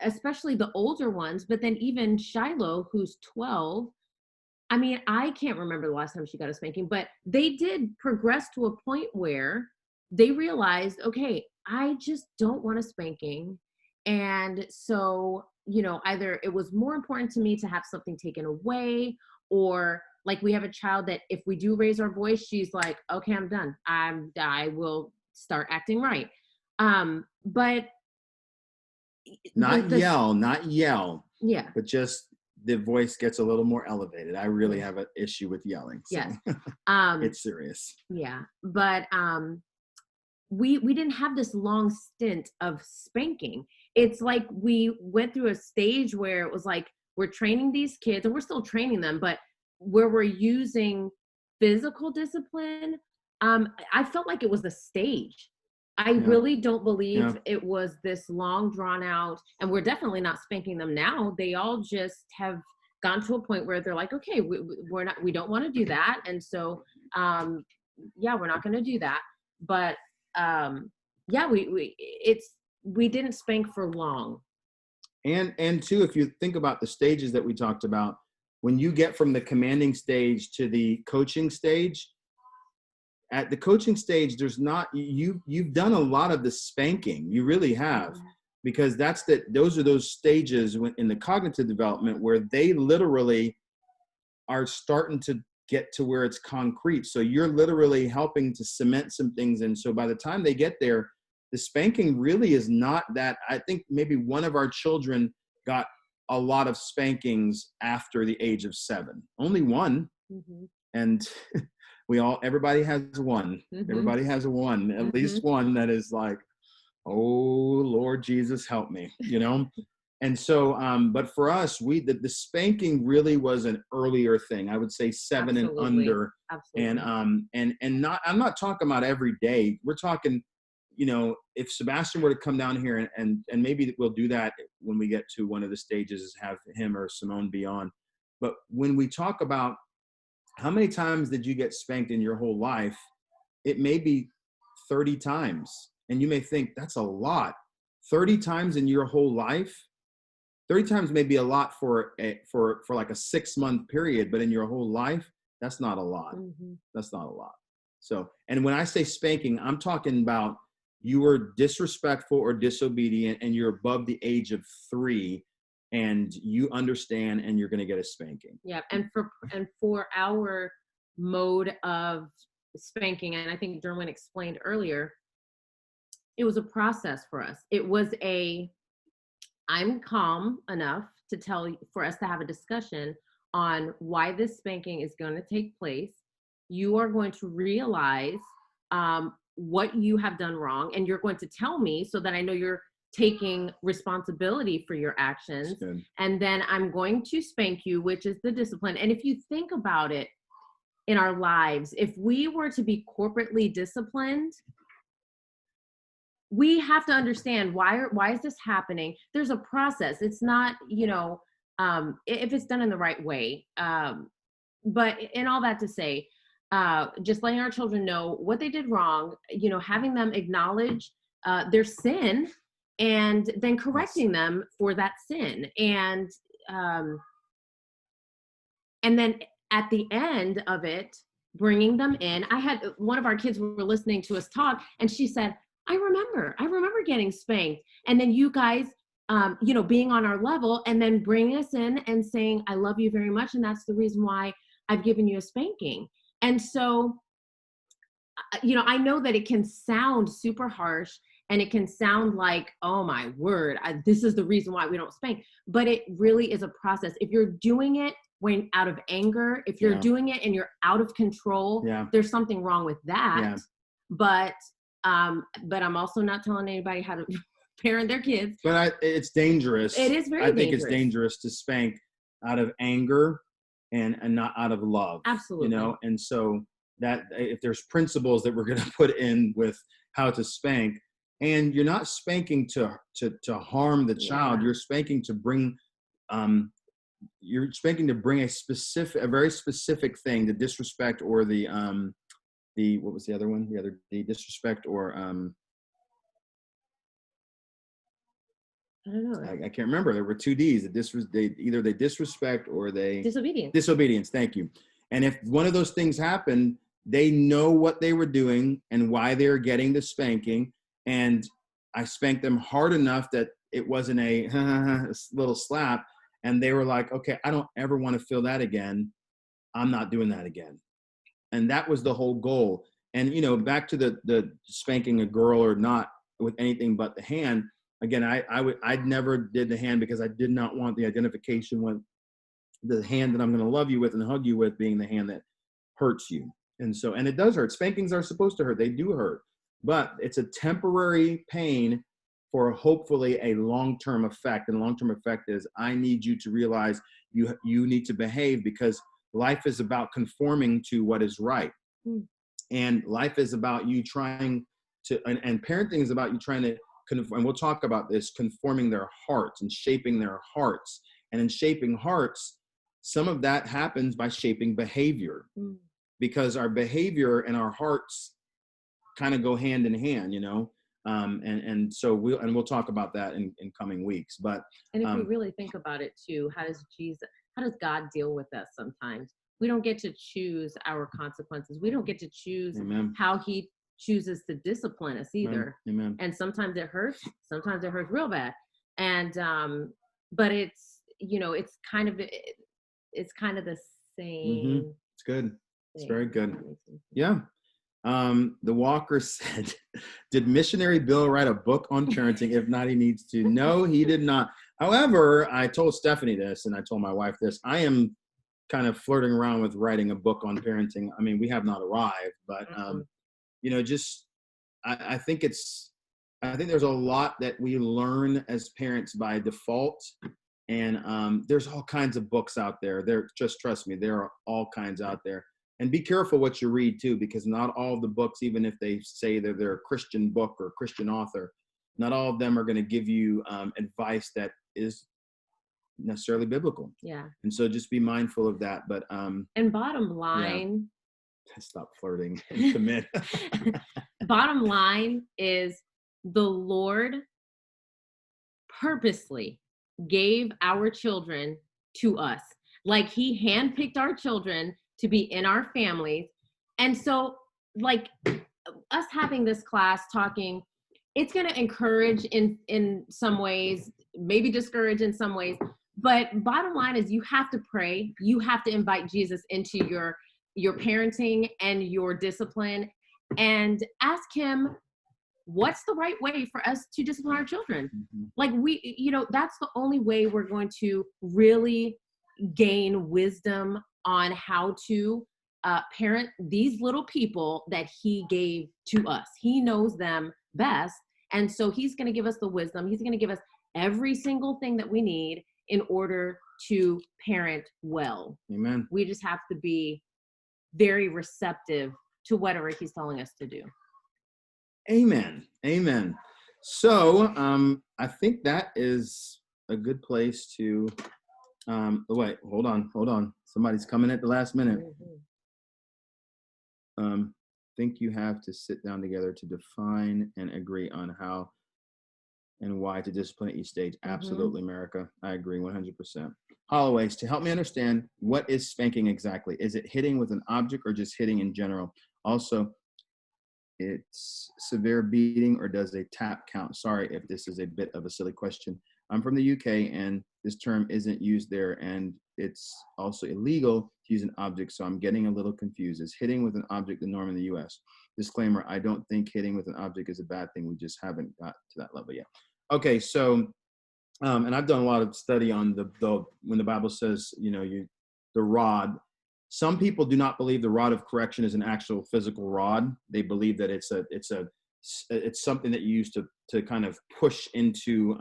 especially the older ones. But then even Shiloh, who's 12, I mean, I can't remember the last time she got a spanking, but they did progress to a point where they realized, okay, I just don't want a spanking. And so, either it was more important to me to have something taken away, or like we have a child that if we do raise our voice, she's like, okay, I'm done. I will start acting right. But not yell. Yeah. But just the voice gets a little more elevated. I really have an issue with yelling. So. Yes. It's serious. Yeah. But we didn't have this long stint of spanking. It's like we went through a stage where it was like, we're training these kids and we're still training them, but where we're using physical discipline, I felt like it was the stage. I really don't believe it was this long drawn out, and we're definitely not spanking them now. They all just have gone to a point where they're like, okay, we don't want to do that. And so, we're not going to do that. But we didn't spank for long. And too, if you think about the stages that we talked about, when you get from the commanding stage to the coaching stage, at the coaching stage, you've done a lot of the spanking. You really have, because those are those stages in the cognitive development where they literally are starting to get to where it's concrete. So you're literally helping to cement some things. And so by the time they get there, the spanking really is not that. I think maybe one of our children got a lot of spankings after the age of 7. Only one. Mm-hmm. And everybody has one. Mm-hmm. Everybody has one, at least one that is like, oh, Lord Jesus, help me, And so, but for us, the spanking really was an earlier thing. I would say 7 and under. Absolutely. And I'm not talking about every day. We're talking, if Sebastian were to come down here and maybe we'll do that when we get to one of the stages, have him or Simone be on. But when we talk about how many times did you get spanked in your whole life, it may be 30 times. And you may think that's a lot. 30 times in your whole life. 30 times may be a lot for like a 6-month period, but in your whole life, that's not a lot. Mm-hmm. That's not a lot. So, and when I say spanking, I'm talking about you were disrespectful or disobedient and you're above the age of 3 and you understand and you're going to get a spanking. Yeah. And for our mode of spanking, and I think Derwin explained earlier, it was a process for us. It was I'm calm enough for us to have a discussion, on why this spanking is going to take place. You are going to realize what you have done wrong, and you're going to tell me so that I know you're taking responsibility for your actions. And then I'm going to spank you, which is the discipline. And if you think about it in our lives, if we were to be corporately disciplined, we have to understand why is this happening. There's a process. It's not, if it's done in the right way. But in all that to say, just letting our children know what they did wrong, having them acknowledge their sin, and then correcting them for that sin. And then at the end of it, bringing them in. I had one of our kids were listening to us talk, and she said, I remember getting spanked. And then you guys, being on our level, and then bringing us in and saying, I love you very much. And that's the reason why I've given you a spanking. And so, I know that it can sound super harsh, and it can sound like, oh my word, this is the reason why we don't spank. But it really is a process. If you're doing it when out of anger, if you're doing it and you're out of control, there's something wrong with that. But I'm also not telling anybody how to parent their kids. But it's dangerous. It is very dangerous. I think it's dangerous to spank out of anger and not out of love. Absolutely. And so that if there's principles that we're going to put in with how to spank, and you're not spanking to harm the child, you're spanking to bring a very specific thing, the disrespect or the what was the other one? The disrespect or I don't know. I can't remember. There were two D's. Either they disrespect or they disobedience. Disobedience. Thank you. And if one of those things happened, they know what they were doing and why they were getting the spanking. And I spanked them hard enough that it wasn't a little slap. And they were like, okay, I don't ever want to feel that again. I'm not doing that again. And that was the whole goal. And, back to the spanking a girl or not with anything but the hand. Again, I never did the hand because I did not want the identification with the hand that I'm going to love you with and hug you with being the hand that hurts you. And it does hurt. Spankings are supposed to hurt. They do hurt. But it's a temporary pain for hopefully a long-term effect. And the long-term effect is I need you to realize you need to behave, because life is about conforming to what is right. And life is about you trying to, and parenting is about you trying to conform. And we'll talk about this, conforming their hearts and shaping their hearts. And in shaping hearts, some of that happens by shaping behavior, because our behavior and our hearts kind of go hand in hand, and so we'll talk about that in coming weeks. But and if we really think about it too, how does God deal with us? Sometimes we don't get to choose our consequences. We don't get to choose how he chooses to discipline us either. Amen. And sometimes it hurts real bad. And but it's it's kind of the same. It's good. It's very good. Yeah. The Walker said, did missionary Bill write a book on parenting? If not, he needs to. No, he did not. However, I told Stephanie this, and I told my wife this. I am kind of flirting around with writing a book on parenting. I mean, we have not arrived, but I think there's a lot that we learn as parents by default. And there's all kinds of books out there. Trust me, there are all kinds out there. And be careful what you read too, because not all of the books, even if they say that they're a Christian book or a Christian author, not all of them are going to give you advice that is necessarily biblical. Yeah. And so just be mindful of that. But and bottom line, stop flirting and commit. Bottom line is the Lord purposely gave our children to us. Like he handpicked our children to be in our families. And so like us having this class talking, it's going to encourage in some ways, maybe discourage in some ways, but bottom line is you have to pray. You have to invite Jesus into your parenting and your discipline, and ask him, what's the right way for us to discipline our children? Like that's the only way we're going to really gain wisdom on how to parent these little people that he gave to us. He knows them best. And so he's going to give us the wisdom. He's going to give us every single thing that we need in order to parent well. Amen. We just have to be very receptive to whatever he's telling us to do. Amen. Amen. So I think that is a good place to wait, hold on. Somebody's coming at the last minute. Think you have to sit down together to define and agree on how and why to discipline at each stage. Absolutely, America. I agree 100%. Holloways, to help me understand, what is spanking exactly? Is it hitting with an object or just hitting in general? Also, it's severe beating or does a tap count? Sorry if this is a bit of a silly question. I'm from the UK and this term isn't used there, and it's also illegal to use an object, so I'm getting a little confused. Is hitting with an object the norm in the US? Disclaimer, I don't think hitting with an object is a bad thing. We just haven't got to that level yet. Okay, so, and I've done a lot of study on the when the Bible says, the rod. Some people do not believe the rod of correction is an actual physical rod. They believe that it's something that you use to kind of push into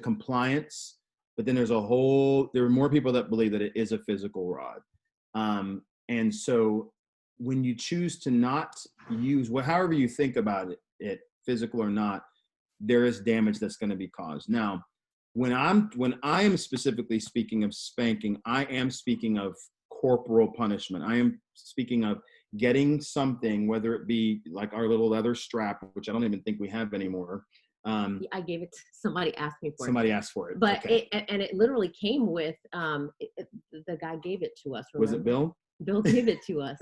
compliance. But then there are more people that believe that it is a physical rod. And so when you choose to not use, however you think about it, physical or not, there is damage that's going to be caused. Now, when I am specifically speaking of spanking, I am speaking of corporal punishment. I am speaking of getting something, whether it be like our little leather strap, which I don't even think we have anymore. I gave it to somebody. Asked me for it. Somebody asked for it, but okay. it literally came with the guy gave it to us. Remember? Was it Bill? Bill gave it to us.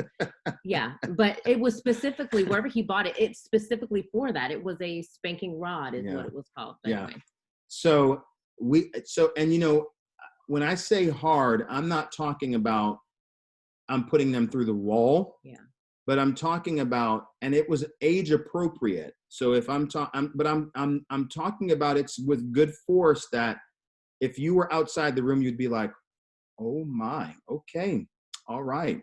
Yeah, but it was specifically wherever he bought it. It's specifically for that. It was a spanking rod, is what it was called. But yeah. Anyway. So when I say hard, I'm not talking about I'm putting them through the wall. Yeah. But I'm talking about, and it was age appropriate. So if I'm talking about it's with good force that if you were outside the room, you'd be like, oh my, okay, all right.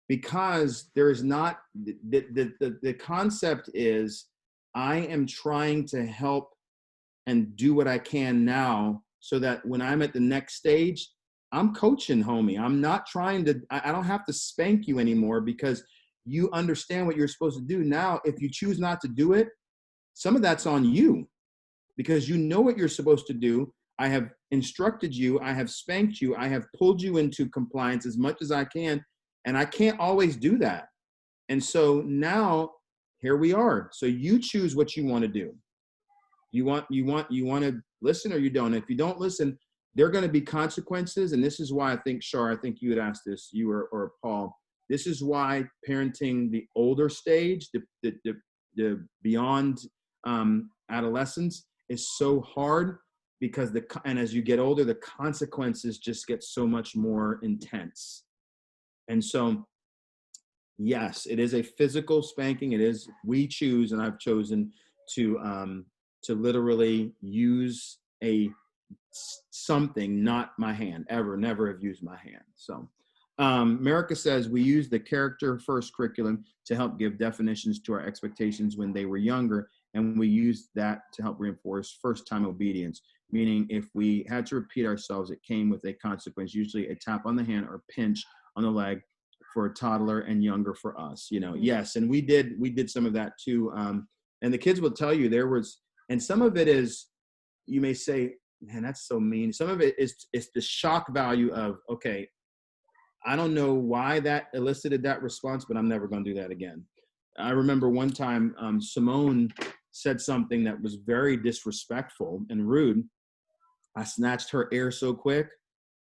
Because there is not, the concept is I am trying to help and do what I can now so that when I'm at the next stage, I'm coaching, homie. I'm not trying to, I don't have to spank you anymore because you understand what you're supposed to do. Now, if you choose not to do it, some of that's on you because you know what you're supposed to do. I have instructed you. I have spanked you. I have pulled you into compliance as much as I can. And I can't always do that. And so now here we are. So you choose what you want to do. You want to listen or you don't. If you don't listen, there are going to be consequences. And this is why I think, Shar, I think you had asked this, you or Paul. This is why parenting the older stage, the beyond adolescence, is so hard because and as you get older, the consequences just get so much more intense. And so, yes, it is a physical spanking. It is, we choose, and I've chosen to literally use something, not my hand, never have used my hand. So. America says we use the character first curriculum to help give definitions to our expectations when they were younger, and we use that to help reinforce first time obedience, meaning if we had to repeat ourselves, it came with a consequence, usually a tap on the hand or pinch on the leg for a toddler and younger for us, Yes, and we did some of that too, and the kids will tell you there was, and some of it is, you may say, man, that's so mean. Some of it is the shock value of, okay, I don't know why that elicited that response, but I'm never going to do that again. I remember one time Simone said something that was very disrespectful and rude. I snatched her air so quick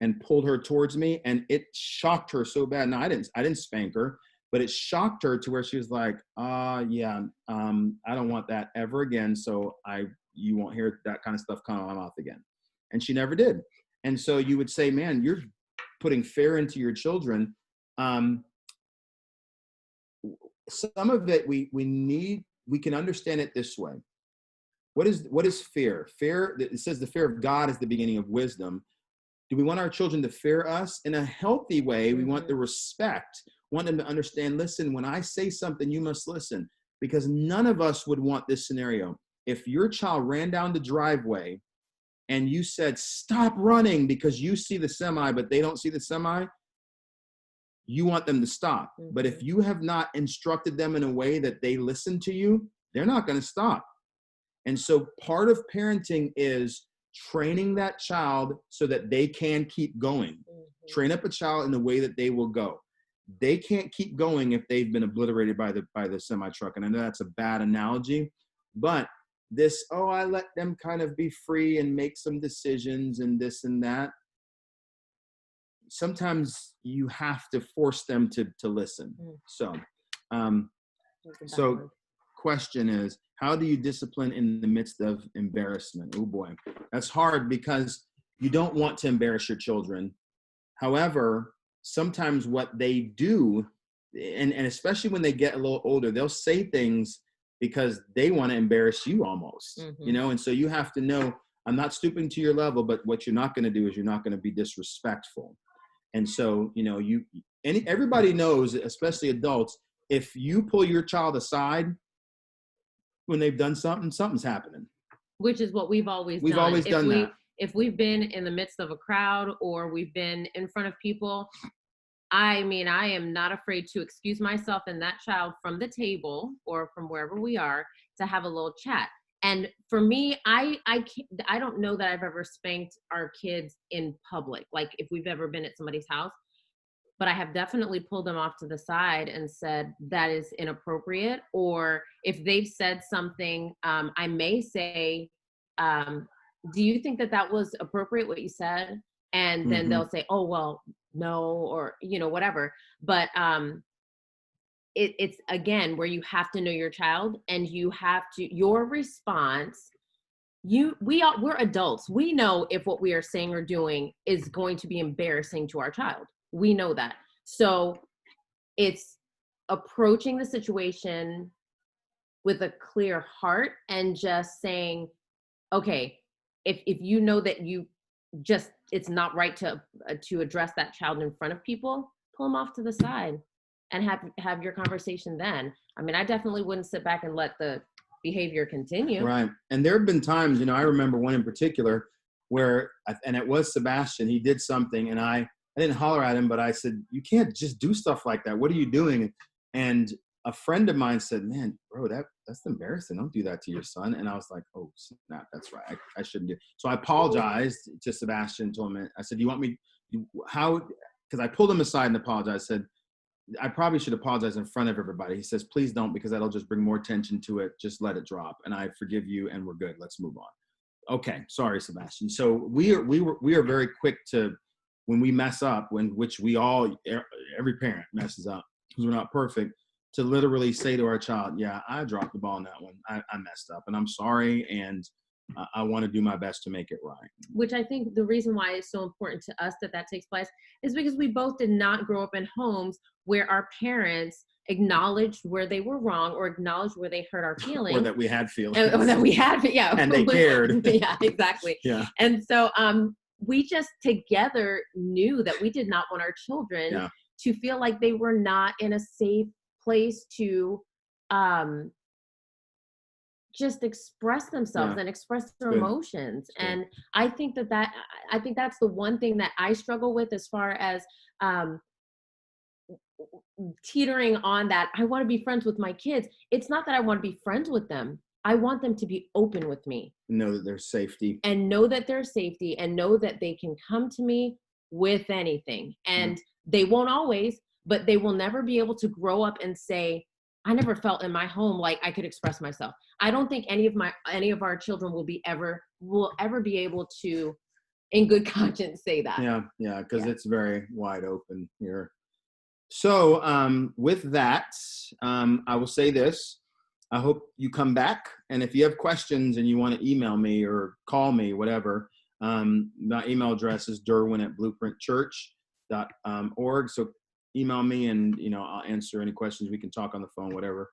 and pulled her towards me, and it shocked her so bad. Now, I didn't spank her, but it shocked her to where she was like, I don't want that ever again. So you won't hear that kind of stuff come out of my mouth again. And she never did. And so you would say, man, you're putting fear into your children. Some of it we can understand it this way. What is fear? Fear, it says the fear of God is the beginning of wisdom. Do we want our children to fear us? In a healthy way, we want Mhm. the respect, want them to understand, listen, when I say something, you must listen. Because none of us would want this scenario. If your child ran down the driveway and you said, stop running because you see the semi, but they don't see the semi, you want them to stop. But if Mhm. you have not instructed them in a way that they listen to you, they're not going to stop. And so part of parenting is training that child so that they can keep going. Mhm. Train up a child in the way that they will go. They can't keep going if they've been obliterated by the semi truck. And I know that's a bad analogy, but this, oh, I let them kind of be free and make some decisions and this and that. Sometimes you have to force them to listen. Mm. So, That's a bad so word. question is, how do you discipline in the midst of embarrassment? Oh boy, that's hard because you don't want to embarrass your children. However, sometimes what they do, and especially when they get a little older, they'll say things because they want to embarrass you almost, Mhm. and so you have to know, I'm not stooping to your level, but what you're not going to do is you're not going to be disrespectful. And so, everybody knows, especially adults, if you pull your child aside when they've done something, something's happening. Which is what we've always We've done. always done that. If we've been in the midst of a crowd or we've been in front of people, I mean, I am not afraid to excuse myself and that child from the table or from wherever we are to have a little chat. And for me, I don't know that I've ever spanked our kids in public, like if we've ever been at somebody's house, but I have definitely pulled them off to the side and said that is inappropriate. Or if they've said something, I may say, um, do you think that that was appropriate what you said? And then Mm-hmm. they'll say, oh, well, no, or, whatever. But it's again, where you have to know your child and you have to, your response, we're adults. We know if what we are saying or doing is going to be embarrassing to our child. We know that. So it's approaching the situation with a clear heart and just saying, okay, if you know that you just, it's not right to address that child in front of people, pull them off to the side and have your conversation then. I mean, I definitely wouldn't sit back and let the behavior continue. Right. And there have been times, I remember one in particular where, and it was Sebastian, he did something and I didn't holler at him, but I said, you can't just do stuff like that. What are you doing? And a friend of mine said, man, bro, that's embarrassing. Don't do that to your son. And I was like, oh, snap, that's right. I shouldn't do it. So I apologized to Sebastian, told him, I said, you want me, how, because I pulled him aside and apologized, said, I probably should apologize in front of everybody. He says, please don't, because that'll just bring more attention to it. Just let it drop. And I forgive you and we're good. Let's move on. Okay. Sorry, Sebastian. So we are very quick to, when we mess up, which every parent messes up because we're not perfect, to literally say to our child, yeah, I dropped the ball on that one. I messed up and I'm sorry. And I want to do my best to make it right. Which I think the reason why it's so important to us that takes place is because we both did not grow up in homes where our parents acknowledged where they were wrong or acknowledged where they hurt our feelings. Or that we had feelings. Or that we had, yeah. And they cared. Yeah, exactly. Yeah. And so we just together knew that we did not want our children to feel like they were not in a safe place to just express themselves and express their emotions. And I think I think that's the one thing that I struggle with as far as teetering on that. I want to be friends with my kids. It's not that I want to be friends with them. I want them to be open with me. Know that there's safety. And know that there's safety and know that they can come to me with anything. And they won't always, but they will never be able to grow up and say, I never felt in my home like I could express myself. I don't think any of our children will ever be able to, in good conscience, say that. Yeah, because it's very wide open here. So with that, I will say this. I hope you come back. And if you have questions and you want to email me or call me, whatever, my email address is derwin@blueprintchurch.org. So email me and, I'll answer any questions. We can talk on the phone, whatever.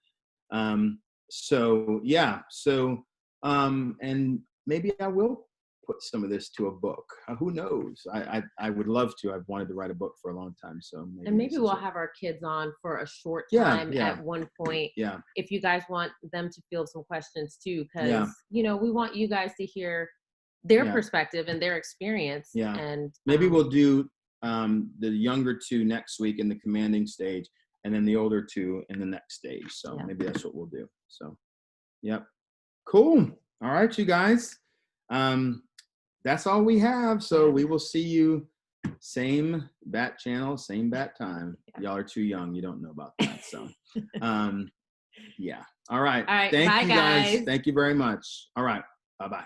And maybe I will put some of this to a book. Who knows? I would love to. I've wanted to write a book for a long time. So maybe we'll have our kids on for a short Yeah, time yeah. at one point. Yeah. If you guys want them to field some questions too, because Yeah. we want you guys to hear their Yeah. perspective and their experience. Yeah. And Maybe we'll do the younger two next week in the commanding stage, and then the older two in the next stage. So maybe that's what we'll do. So, yep. Cool. All right, you guys. That's all we have. So we will see you same bat channel, same bat time. Y'all are too young. You don't know about that. So, yeah. All right. All right. Thank Bye, you guys. guys. Thank you very much. All right. Bye-bye.